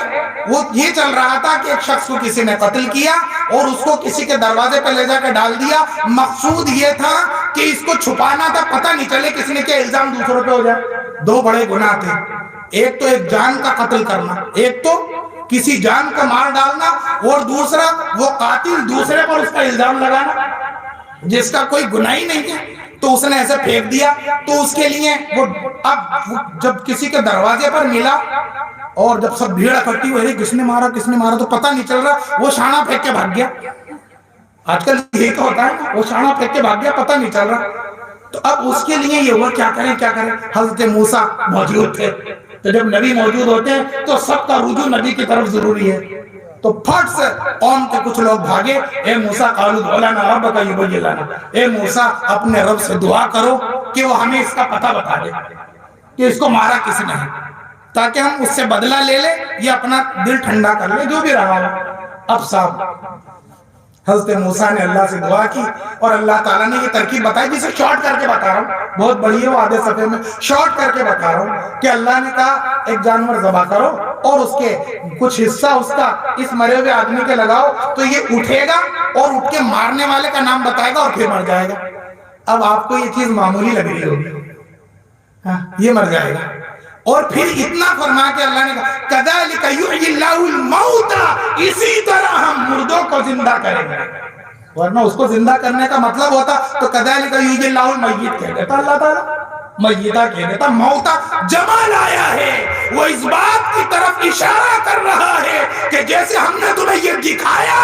وہ یہ چل رہا تھا کہ ایک شخص کو کسی نے قتل کیا اور اس کو کسی کے دروازے پہ لے جا کے ڈال دیا۔ مقصود یہ تھا کہ اس کو چھپانا تھا، پتہ نہیں چلے کس نے کیا الزام دوسروں پہ ہو جائے۔ 2 بڑے گناہ تھے، ایک تو ایک جان کا قتل کرنا، ایک تو کسی جان کو مار ڈالنا، اور دوسرا وہ قاتل دوسرے پر اس کا الزام لگانا جس کا کوئی گناہ ہی نہیں ہے، تو اس نے ایسے پھینک دیا۔ تو اس کے لیے وہ اب جب کسی کے دروازے پر ملا اور جب سب بھیڑ اکٹھی ہوئی کس نے مارا تو پتہ نہیں چل رہا، وہ شانہ پھینک کے بھاگ گیا۔ آج کل یہ تو ہوتا ہے، وہ شانہ پھینک کے بھاگ گیا، پتہ نہیں چل رہا۔ تو اب اس کے لیے یہ ہوا کیا کریں۔ حضرت موسیٰ موجود تھے، تو جب نبی موجود ہوتے ہیں تو سب کا رجوع نبی کی طرف ضروری ہے. تو پھٹ سے قوم کے کچھ لوگ بھاگے, اے موسیٰ قالوا ادع لنا ربک یبین لنا, اے موسیٰ اپنے رب سے دعا کرو کہ وہ ہمیں اس کا پتہ بتا دے کہ اس کو مارا کس نے ہے, تاکہ ہم اس سے بدلہ لے لیں یا اپنا دل ٹھنڈا کر لیں, جو بھی رہا ہو. اب صاحب حضرت موسیٰ نے اللہ سے دعا کی اور اللہ تعالیٰ نے یہ ترکیب بتائی, جسے شارٹ کر کے بتا رہا ہوں, بہت بڑی ہے وہ آدھے صفحے میں, شارٹ کر کے بتا رہا ہوں کہ اللہ نے کہا ایک جانور ذبح کرو اور اس کے کچھ حصہ اس کا اس مرے ہوئے آدمی کے لگاؤ, تو یہ اٹھے گا اور اٹھ کے مارنے والے کا نام بتائے گا اور پھر مر جائے گا. اب آپ کو یہ چیز معمولی لگ رہی ہوگی, یہ مر جائے گا. اور پھر اتنا فرما کے اللہ نے کہا کذالک یحیی اللہ الموتى, اسی طرح ہم مردوں کو زندہ کریں گے. ورنہ اس کو زندہ کرنے کا مطلب ہوتا تو کذالک یحیی اللہ المیت کہہ دیتا اللہ تعالیٰ, میتہ کہہ دیتا. موتا جمال آیا ہے, وہ اس بات کی طرف اشارہ کر رہا ہے کہ جیسے ہم نے تمہیں یہ دکھایا,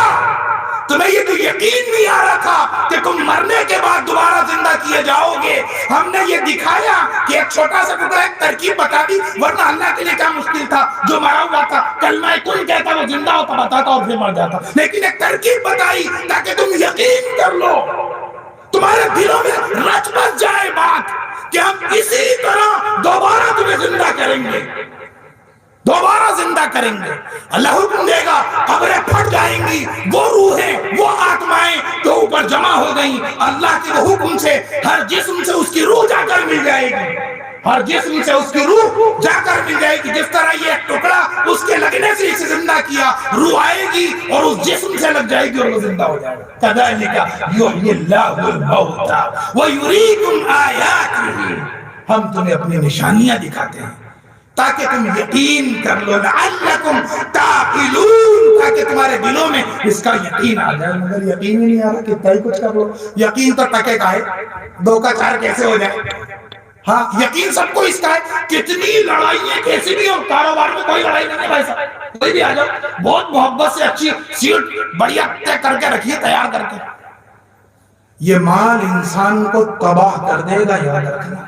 تمہیں یہ تو یقین نہیں آ رہا تھا کہ تم مرنے کے بعد دوبارہ زندہ کیے جاؤ گے, ہم نے یہ دکھایا کہ ایک چھوٹا سا ٹکڑا ایک ترکیب بتا دی, ورنہ اللہ کے لیے کیا مشکل تھا, جو مرا ہوا تھا کلمہ کل کہتا وہ زندہ ہوتا بتاتا اور پھر مر جاتا, لیکن ایک ترکیب بتائی تاکہ تم یقین کر لو, تمہارے دلوں میں رچ بس جائے بات کہ ہم اسی طرح دوبارہ تمہیں زندہ کریں گے, دوبارہ زندہ کریں گے. اللہ حکم دے گا, قبریں پھٹ جائیں گی, وہ روحیں وہ آتمائیں جو اوپر جمع ہو گئیں, اللہ کے وہ حکم سے ہر جسم سے اس کی روح جا کر مل جائے گی, ہر جسم سے اس کی روح جا کر مل جائے گی. جس طرح یہ ٹکڑا اس کے لگنے سے اسے زندہ کیا, روح آئے گی اور اس جسم سے لگ جائے گی اور وہ زندہ ہو جائے گا. کذالک یحیی اللہ الموتى ویریکم آیاتہ, ہم تمہیں اپنی نشانیاں دکھاتے ہیں تاکہ تم یقین کر لو, لعلکم تعقلون, تاکہ تمہارے دلوں میں اس کا یقین آ جائے. مگر یقین ہی نہیں آ رہا, کتنا ہی کچھ کر لو, یقین تو ٹکے کا ہے, دو کا چار کیسے ہو جائے. ہاں یقین سب کو اس کا ہے, کتنی لڑائیاں کیسی بھی ہو, کاروبار میں کوئی لڑائی نہیں ہے بھائی صاحب, کوئی بھی آ جاؤ, بہت محبت سے اچھی سیٹ بڑھیا طے کر کے رکھیے, تیار کر کے. یہ مال انسان کو تباہ کر دے گا, یاد رکھنا.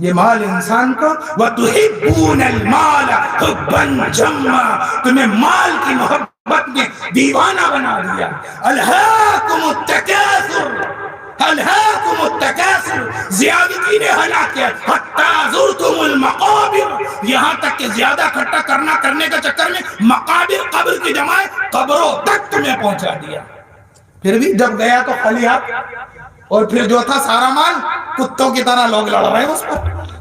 یہ مال انسان کو وَتُحِبُّونَ الْمَالَ حُبًّا جَمًّا, تمہیں مال کی محبت میں دیوانہ بنا دیا. أَلْهَاكُمُ التَّكَاثُرُ, أَلْهَاكُمُ التَّكَاثُرُ, زیادتی نے ہلاک کیا, حَتَّى زُرْتُمُ الْمَقَابِرُ, یہاں تک کہ زیادہ اکٹھا کرنے کے چکر میں مقابر, قبر کی جماعت قبروں تک تمہیں پہنچا دیا. پھر بھی جب گیا تو خالی, اور پھر جو تھا سارا مال کتوں کی طرح لوگ لڑ رہے ہیں اس پر.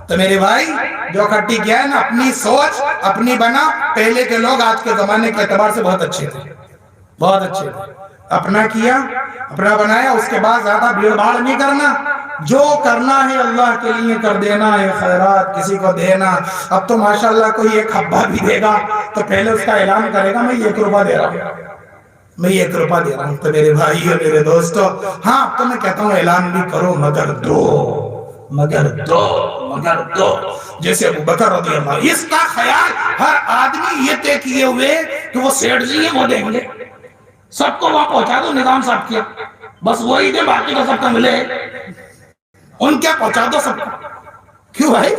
تو میرے بھائی جو اکٹھی کیا ہے نا, اپنی سوچ اپنی بنا. پہلے کے لوگ آج کے زمانے کے اعتبار سے بہت اچھے تھے, بہت اچھے تھے. اپنا کیا, اپنا بنایا, اس کے بعد زیادہ بھیڑ بھاڑ نہیں کرنا, جو کرنا ہے اللہ کے لیے کر دینا ہے, خیرات کسی کو دینا. اب تو ماشاءاللہ کوئی ایک حبہ بھی دے گا تو پہلے اس کا اعلان کرے گا, میں 1 روپیہ دے رہا ہوں, میں 1 روپیہ دے رہا ہوں. تو میرے بھائی اور میرے دوستو, ہاں تو میں کہتا ہوں اعلان بھی کرو, مگر دو, مگر دو, مگر دو. جیسے ابو بکر رضی اللہ عنہ, اس کا خیال ہر آدمی یہ طے کیے ہوئے کہ وہ سیٹھ جی ہیں وہ دیں گے, سب کو وہاں پہنچا دو. نظام صاحب کیا بس وہی دے, باقی تو سب کو ملے, ان کیا پہنچا دو سب کو. کیوں بھائی,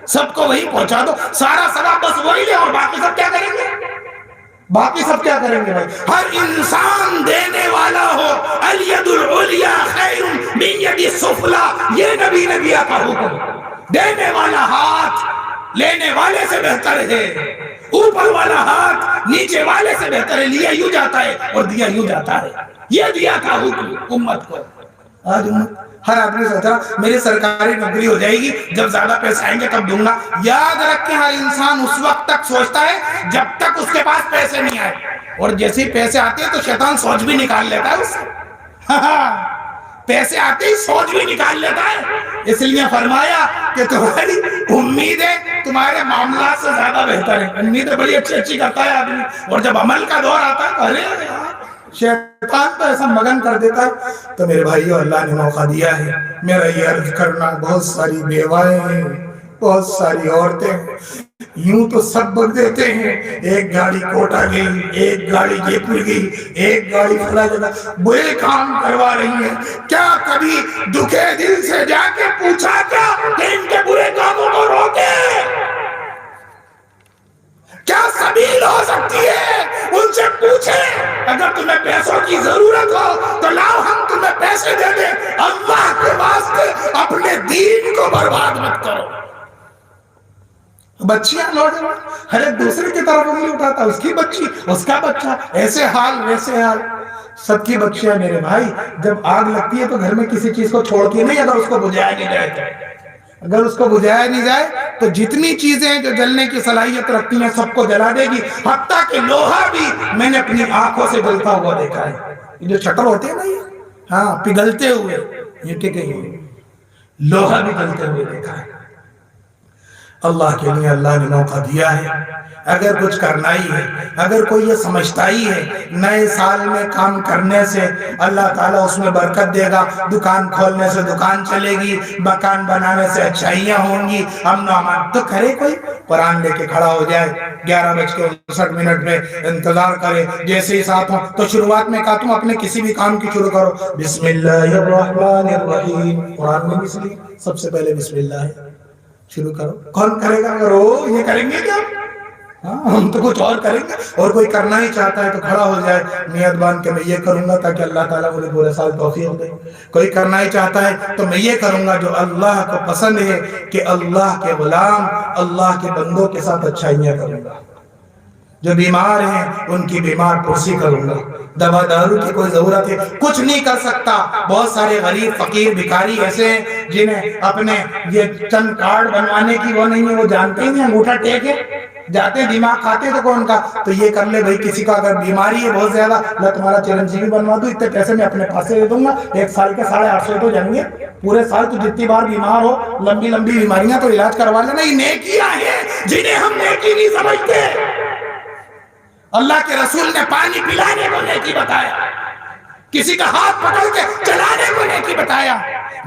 سب کو وہی پہنچا دو, سارا ثواب بس وہی لے, اور باقی سب کیا کریں گے, باقی سب کیا کریں گے بھائی. ہر انسان دینے والا ہو, الید العلیا خیر من ید السفلی, یہ نبی کا حکم. دینے والا ہاتھ لینے والے سے بہتر ہے, اوپر والا ہاتھ نیچے والے سے بہتر ہے. لیا یوں جاتا ہے اور دیا یوں جاتا ہے, یہ دیا کا حکم امت کو. آج ہر آدمی سوچا میری سرکاری نوکری ہو جائے گی, جب زیادہ پیسے آئیں گے تب دوں گا. یاد رکھیں ہر انسان اس وقت تک سوچتا ہے جب تک اس کے پاس پیسے نہیں آئے, اور جیسے ہی پیسے آتے ہیں تو شیطان سوچ بھی نکال لیتا ہے اس سے. پیسے آتے ہی سوچ بھی نکال لیتا ہے. اس لیے فرمایا کہ تمہاری امیدیں تمہارے معاملات سے زیادہ بہتر ہیں. امیدیں بڑی اچھی کرتا ہے آدمی, اور جب عمل کا دور آتا ہے ارے شیطان تو ایسا مگن کر دیتا ہے. تو میرے بھائیو, اللہ نے موقع دیا ہے, میرا یہ عرض کرنا, بہت ساری بیوائیں ہیں, بہت ساری عورتیں, یوں تو سب بک دیتے ہیں, ایک گاڑی کوٹا گئی, ایک گاڑی جے پور گئی, ایک گاڑی فلا جگہ, برے کام کروا رہی ہیں. کیا کبھی دکھے دل سے جا کے پوچھا کیا کہ ان کے برے کاموں کو روکے؟ قبیل ہو سکتی ہے، ان سے پوچھیں اگر تمہیں پیسوں کی ضرورت ہو تو لاؤ ہم تمہیں پیسے دے دیں، اللہ کے واسطے اپنے دین کو برباد مت کرو۔ بچیاں لوٹے ہر ایک دوسرے کی طرف انگلی اٹھاتا، اس کی بچی، اس کا بچہ، ایسے حال ویسے حال، سب کی بچیاں۔ میرے بھائی جب آگ لگتی ہے تو گھر میں کسی چیز کو چھوڑ کے نہیں، اگر اس کو بجھایا نہیں جائے تو، اگر اس کو بجھایا نہیں جائے تو جتنی چیزیں جو جلنے کی صلاحیت رکھتی ہیں سب کو جلا دے گی، حتیٰ کہ لوہا بھی میں نے اپنی آنکھوں سے جلتا ہوا دیکھا ہے۔ یہ جو شٹر ہوتے ہیں نا، یہ ہاں پگھلتے ہوئے، یہ ٹکے ہوئے، لوہا بھی جلتے ہوئے دیکھا ہے۔ اللہ کے لیے اللہ نے موقع دیا ہے، اگر کچھ کرنا ہی ہے، اگر کوئی یہ سمجھتا ہی ہے نئے سال میں کام کرنے سے اللہ تعالیٰ اس میں برکت دے گا، دکان کھولنے سے دکان چلے گی، مکان بنانے سے اچھائیاں ہوں گی، امن و امان، تو کرے کوئی قرآن لے کے کھڑا ہو جائے، 11:59 میں انتظار کرے، جیسے ہی ساتھ ہوں تو شروعات میں کہا تم اپنے کسی بھی کام کی شروع کرو، بسم اللہ الرحمن الرحیم، قرآن میں اس لیے سب سے پہلے بسم اللہ ہے، شروع کرو۔ کون کرے گا؟ اگر وہ یہ کریں گے کیا؟ ہم تو کچھ اور کریں گے۔ اور کوئی کرنا ہی چاہتا ہے تو کھڑا ہو جائے، نیت باندھ کے میں یہ کروں گا تاکہ اللہ تعالیٰ مجھے پورے سال توفیق دے۔ کوئی کرنا ہی چاہتا ہے تو میں یہ کروں گا جو اللہ کو پسند ہے کہ اللہ کے غلام، اللہ کے بندوں کے ساتھ اچھائیاں کروں گا، جو بیمار ہیں ان کی بیمار پرسی کروں گا، دوا دارو کی کوئی ضرورت ہے کچھ نہیں کر سکتا۔ بہت سارے غریب فقیر بھکاری ایسے ہیں جنہیں اپنے یہ چند کارڈ بنوانے کی وہ نہیں ہے، وہ جانتے ہی نہیں، انگوٹھا ٹیک ہے، جاتے دماغ کھاتے تو کون کا تو یہ کر لے بھائی، کسی کا اگر بیماری ہے بہت زیادہ، اللہ تمہارا چرنجیوی بنوا دوں، اتنے پیسے میں اپنے پاس سے دے دوں گا، 1 سال کے 850 تو جائیں گے، پورے سال تو جتنی بار بیمار ہو، لمبی لمبی بیماریاں تو علاج کروا لینا۔ یہ نیکیاں ہیں جنہیں ہم نیکی نہیں سمجھتے۔ اللہ کے رسول نے پانی پلانے کو نیکی بتایا، کسی کا ہاتھ پکڑ کے چلانے کو نیکی بتایا،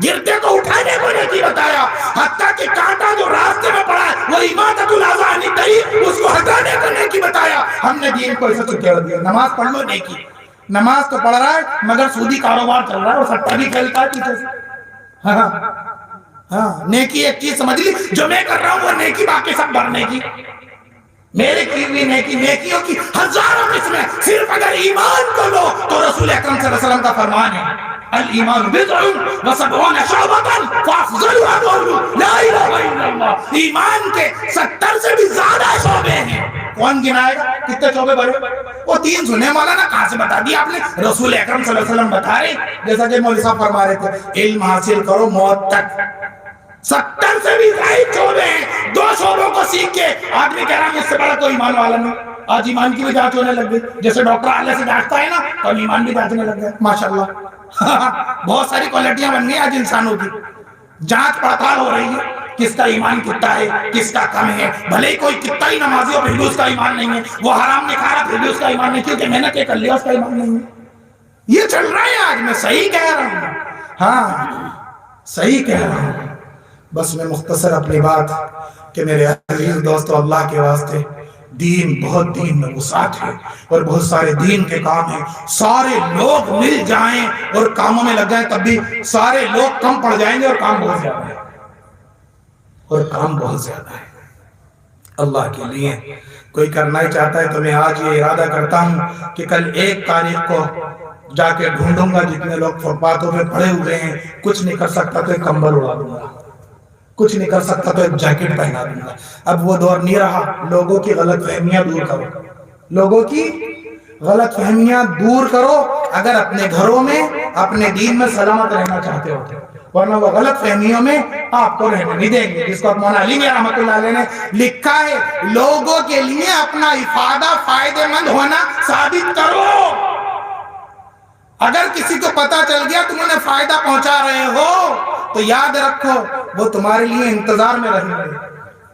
گرتے کو اٹھانے کو نیکی بتایا، حتیٰ کہ کانٹا جو راستے میں پڑا ہے وہ اماطۃ الاذی عن الطریق، اس کو ہٹانے کو نیکی بتایا۔ ہم نے دین کو ایسے تو کہہ دیا نماز پڑھ لو نیکی، نماز تو پڑھ رہا ہے مگر سودی کاروبار چل رہا ہے، وہ سٹا بھی کھیلتا ہے پیچھے سے۔ ہاں نیکی ایک چیز سمجھ لی، جو میں کر رہا ہوں وہ نیکی، باقی سب ڈرنے کی، میرے کی بھی نیکی، نیکیوں کی ہزاروں قسمیں، صرف اگر ایمان کو لو تو رسول اکرم صلی اللہ علیہ وسلم کا فرمان ہے الایمان بضع و سبعون شعبۃ فافضلها قول لا الہ الا اللہ۔ ایمان کے 70 سے بھی زیادہ شعبے ہیں، کون گنائے گا کتنے شعبے بڑے؟ وہ 3 سنے مولانا، کہاں سے بتا دیا آپ نے؟ رسول اکرم صلی اللہ علیہ وسلم بتا رہے، جیسا کہ مولوی صاحب فرما رہے تھے علم حاصل کرو موت تک، 70 سے بھی زائد شعبے ہیں، 2 شعبوں کو سیکھ کے آدمی کہہ رہا ہے مجھ سے بڑا کوئی ایمان والا نہیں۔ آج ایمان کی بھی جانچ ہونے لگ گئی، جیسے ڈاکٹر آلے سے جانچتا ہے نا تو ایمان بھی جانچنے لگ گئے، ماشاءاللہ۔ بہت ساری کوالٹیاں بن گئی آج انسانوں کی، جانچ پڑتال ہو رہی ہے کس کا ایمان کتنا ہے، کس کا کم ہے، بھلے ہی کوئی کتنا ہی نمازی ہو پھر بھی اس کا ایمان نہیں ہے، وہ حرام نہیں کھا رہا پھر بھی اس کا ایمان نہیں، کیونکہ محنت یہ کر لیا اس کا ایمان نہیں ہے۔ یہ چل رہا ہے آج، میں صحیح کہہ رہا ہوں، ہاں صحیح کہہ رہا ہوں۔ بس میں مختصر اپنی بات کہ میرے عزیز دوستو، اللہ کے واسطے دین، بہت دین میں وسعت ہے اور بہت سارے دین کے کام ہیں، سارے لوگ مل جائیں اور کاموں میں لگ جائیں تب بھی سارے لوگ کم پڑ جائیں گے اور کام بہت زیادہ ہے، اور کام بہت زیادہ ہے اللہ کے لیے۔ کوئی کرنا ہی چاہتا ہے تو میں آج یہ ارادہ کرتا ہوں کہ کل 1 تاریخ کو جا کے ڈھونڈوں گا جتنے لوگ فٹ پاتھوں پہ پڑے ہوئے ہیں، کچھ نہیں کر سکتا تو ایک کمبل اڑا دوں گا، کچھ نہیں کر سکتا تو ایک جیکٹ پہنا دوں گا۔ اب وہ دور نہیں رہا، لوگوں کی غلط فہمیاں دور کرو، لوگوں کی غلط فہمیاں دور کرو، اگر اپنے گھروں میں اپنے دین میں سلامت رہنا چاہتے ہو، ورنہ وہ غلط فہمیوں میں آپ کو رہنے نہیں دیں گے۔ جس کو مولانا علی میاں رحمۃ اللہ علیہ نے لکھا ہے، لوگوں کے لیے اپنا افادہ فائدہ مند ہونا ثابت کرو۔ اگر کسی کو پتا چل گیا تم انہیں فائدہ پہنچا رہے ہو تو یاد رکھو وہ تمہارے لیے انتظار میں رہیں گے،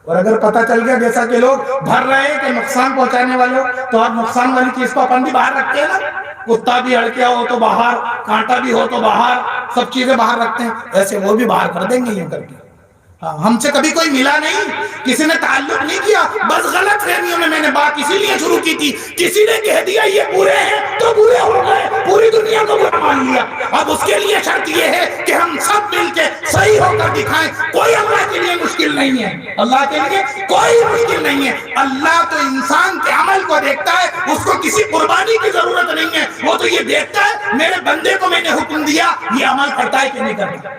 اور اگر پتا چل گیا جیسا کہ لوگ بھر رہے ہیں کہ نقصان پہنچانے والے ہو تو آپ نقصان والی چیز کو اپن بھی باہر رکھتے ہیں نا، کتا بھی ہڑکیا ہو تو باہر، کانٹا بھی ہو تو باہر، سب چیزیں باہر رکھتے ہیں، ایسے وہ بھی باہر کر دیں گے یوں کر کے۔ ہم سے کبھی کوئی ملا نہیں، کسی نے تعلق نہیں کیا، بس غلط فہمیوں میں نے بات اسی لیے شروع کی تھی، کسی نے کہہ دیا یہ برے ہیں تو برے ہو گئے، پوری دنیا کو برا مان لیا۔ اب اس کے لیے شرط یہ ہے کہ ہم سب مل کے صحیح ہو کر دکھائیں۔ کوئی اللہ کے لیے مشکل نہیں ہے، اللہ کے لیے کوئی مشکل نہیں ہے۔ اللہ تو انسان کے عمل کو دیکھتا ہے، اس کو کسی قربانی کی ضرورت نہیں ہے، وہ تو یہ دیکھتا ہے میرے بندے کو میں نے حکم دیا، یہ عمل کرتا ہے کہ نہیں کرتا۔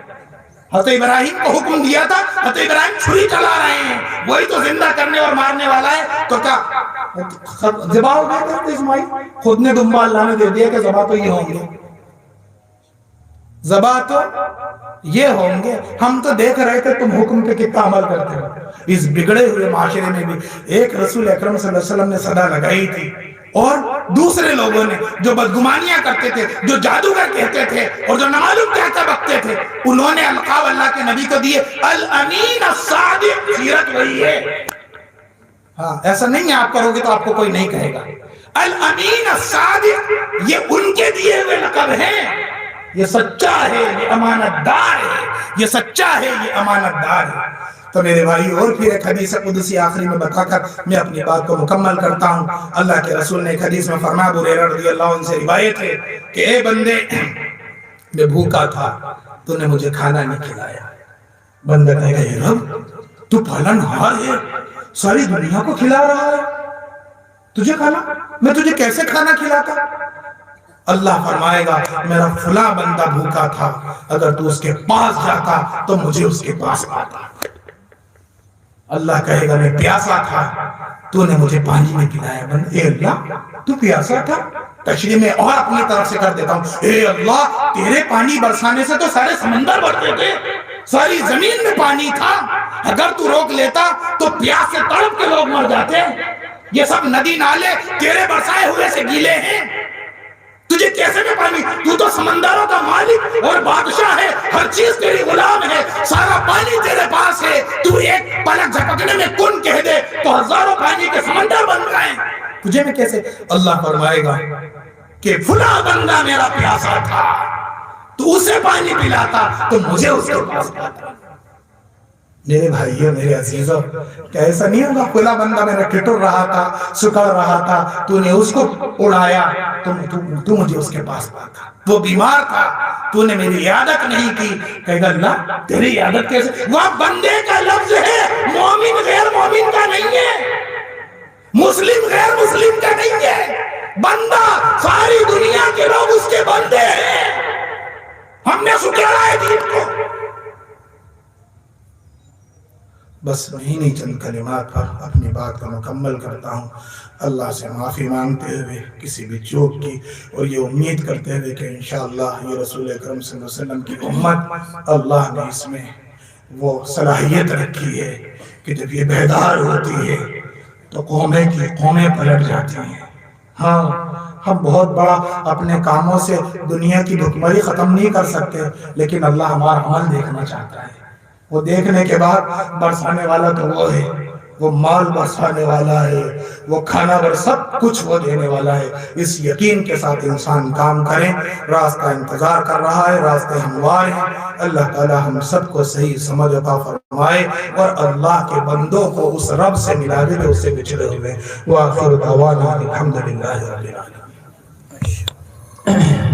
حضرت ابراہیم کو حکم دیا تھا، حضرت ابراہیم چھری چلا رہے ہیں، وہی تو زندہ کرنے اور مارنے والا ہے، تو کیا ذبح ہو گئے تھے اسماعیل؟ خود نے دمبا اللہ نے دے دیا کہ ذبح تو یہ ہوں گے، ذبح تو یہ ہوں گے۔ ہم تو دیکھ رہے تھے تم حکم پہ کتنا عمل کرتے ہو۔ اس بگڑے ہوئے معاشرے میں بھی ایک رسول اکرم صلی اللہ علیہ وسلم نے صدا لگائی تھی، اور دوسرے لوگوں نے جو بدگمانیاں کرتے تھے، جو جادوگر کہتے تھے اور جو نامعلوم کہہ کے بکتے تھے، انہوں نے القاب اللہ کے نبی کو دیے۔ الامین الصادق سیرت وہی ہے، ہاں ایسا نہیں ہے آپ کرو گے تو آپ کو کوئی نہیں کہے گا۔ الامین الصادق یہ ان کے دیے ہوئے لقب ہیں، یہ سچا ہے، یہ امانت دار ہے، یہ سچا ہے، یہ امانت دار ہے۔ تو میرے بھائی اور پھر ایک حدیث قدسی آخری میں بتا کر میں اپنی بات کو مکمل کرتا ہوں۔ اللہ کے رسول نے ایک حدیث میں فرمایا، ابو ہریرہ رضی اللہ عنہ سے روایت ہے کہ اے بندے، میں بھوکا تھا، تو نے مجھے کھانا نہیں کھلایا۔ بندہ کہے گا اے رب تو پالن ہار ہے، ساری دنیا کو کھلا رہا ہے، تجھے کھانا، میں تجھے کیسے کھانا کھلاتا؟ اللہ فرمائے گا میرا فلاں بندہ بھوکا تھا، اگر تو اس کے پاس جاتا تو مجھے اس کے پاس پاتا۔ اللہ کہے گا میں پیاسا تھا، تو نے مجھے پانی میں پلایا۔ اے اللہ تو پیاسا تھا، تشریح میں اور اپنی طرف سے کر دیتا ہوں، اے اللہ تیرے پانی برسانے سے تو سارے سمندر بڑھتے تھے، ساری زمین میں پانی تھا، اگر تو روک لیتا تو پیاس سے تڑپ کے لوگ مر جاتے۔ یہ سب ندی نالے تیرے برسائے ہوئے سے گیلے ہیں، تجھے کیسے میں پانی؟ تو تو سمندروں کا مالک اور بادشاہ ہے، ہر چیز تیری غلام ہے، سارا پانی تیرے پاس ہے، تو ایک پلک جھپکنے میں کن کہہ دے تو ہزاروں پانی کے سمندر بن جائیں، تجھے میں کیسے؟ اللہ فرمائے گا کہ فلاں بندہ میرا پیاسا تھا، تو اسے پانی پلاتا تو مجھے اس کے پاس پاتا۔ میرے بھائیوں، میرے عزیزوں، کیا ایسا نہیں ہوگا فلاں بندہ میرا ٹٹر رہا تھا، سکڑ رہا تھا، تو نے اس کو اڑایا تو مجھے اس کے پاس پاتا۔ وہ بیمار تھا، تو نے میری عیادت نہیں کی، کہے گا اللہ تیری عیادت کیسے؟ وہ بندے کا لفظ ہے، مومن غیر مومن کا نہیں ہے، مسلم غیر مسلم کا نہیں ہے۔ بندہ ساری دنیا کے لوگ اس کے بندے ہیں، ہم نے سکڑا ہے دین کو۔ بس نہیں چند کلمات پر اپنی بات کو مکمل کرتا ہوں، اللہ سے معافی مانگتے ہوئے کسی بھی چوک کی، اور یہ امید کرتے ہوئے کہ انشاءاللہ یہ رسول اکرم صلی اللہ علیہ وسلم کی امت، اللہ نے اس میں وہ صلاحیت رکھی ہے کہ جب یہ بیدار ہوتی ہے تو قومیں پلٹ جاتی ہیں۔ ہاں ہم بہت بڑا اپنے کاموں سے دنیا کی بھکمری ختم نہیں کر سکتے، لیکن اللہ ہمارا عمل دیکھنا چاہتا ہے۔ وہ دیکھنے کے بعد برسانے والا تو وہ ہے، وہ مال برسانے والا ہے، وہ کھانا بر سب کچھ وہ دینے والا ہے۔ اس یقین کے ساتھ انسان کام کریں، راستہ انتظار کر رہا ہے، راستے ہموار ہیں۔ اللہ تعالی ہم سب کو صحیح سمجھ عطا فرمائے اور اللہ کے بندوں کو اس رب سے ملا دے جو اس سے بچھڑے ہوئے۔ وآخر دعوانا الحمدللہ رب العالمین۔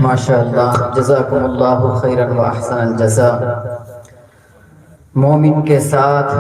ماشاءاللہ، جزاکم اللہ خیرا و احسن الجزاء۔ مومن کے ساتھ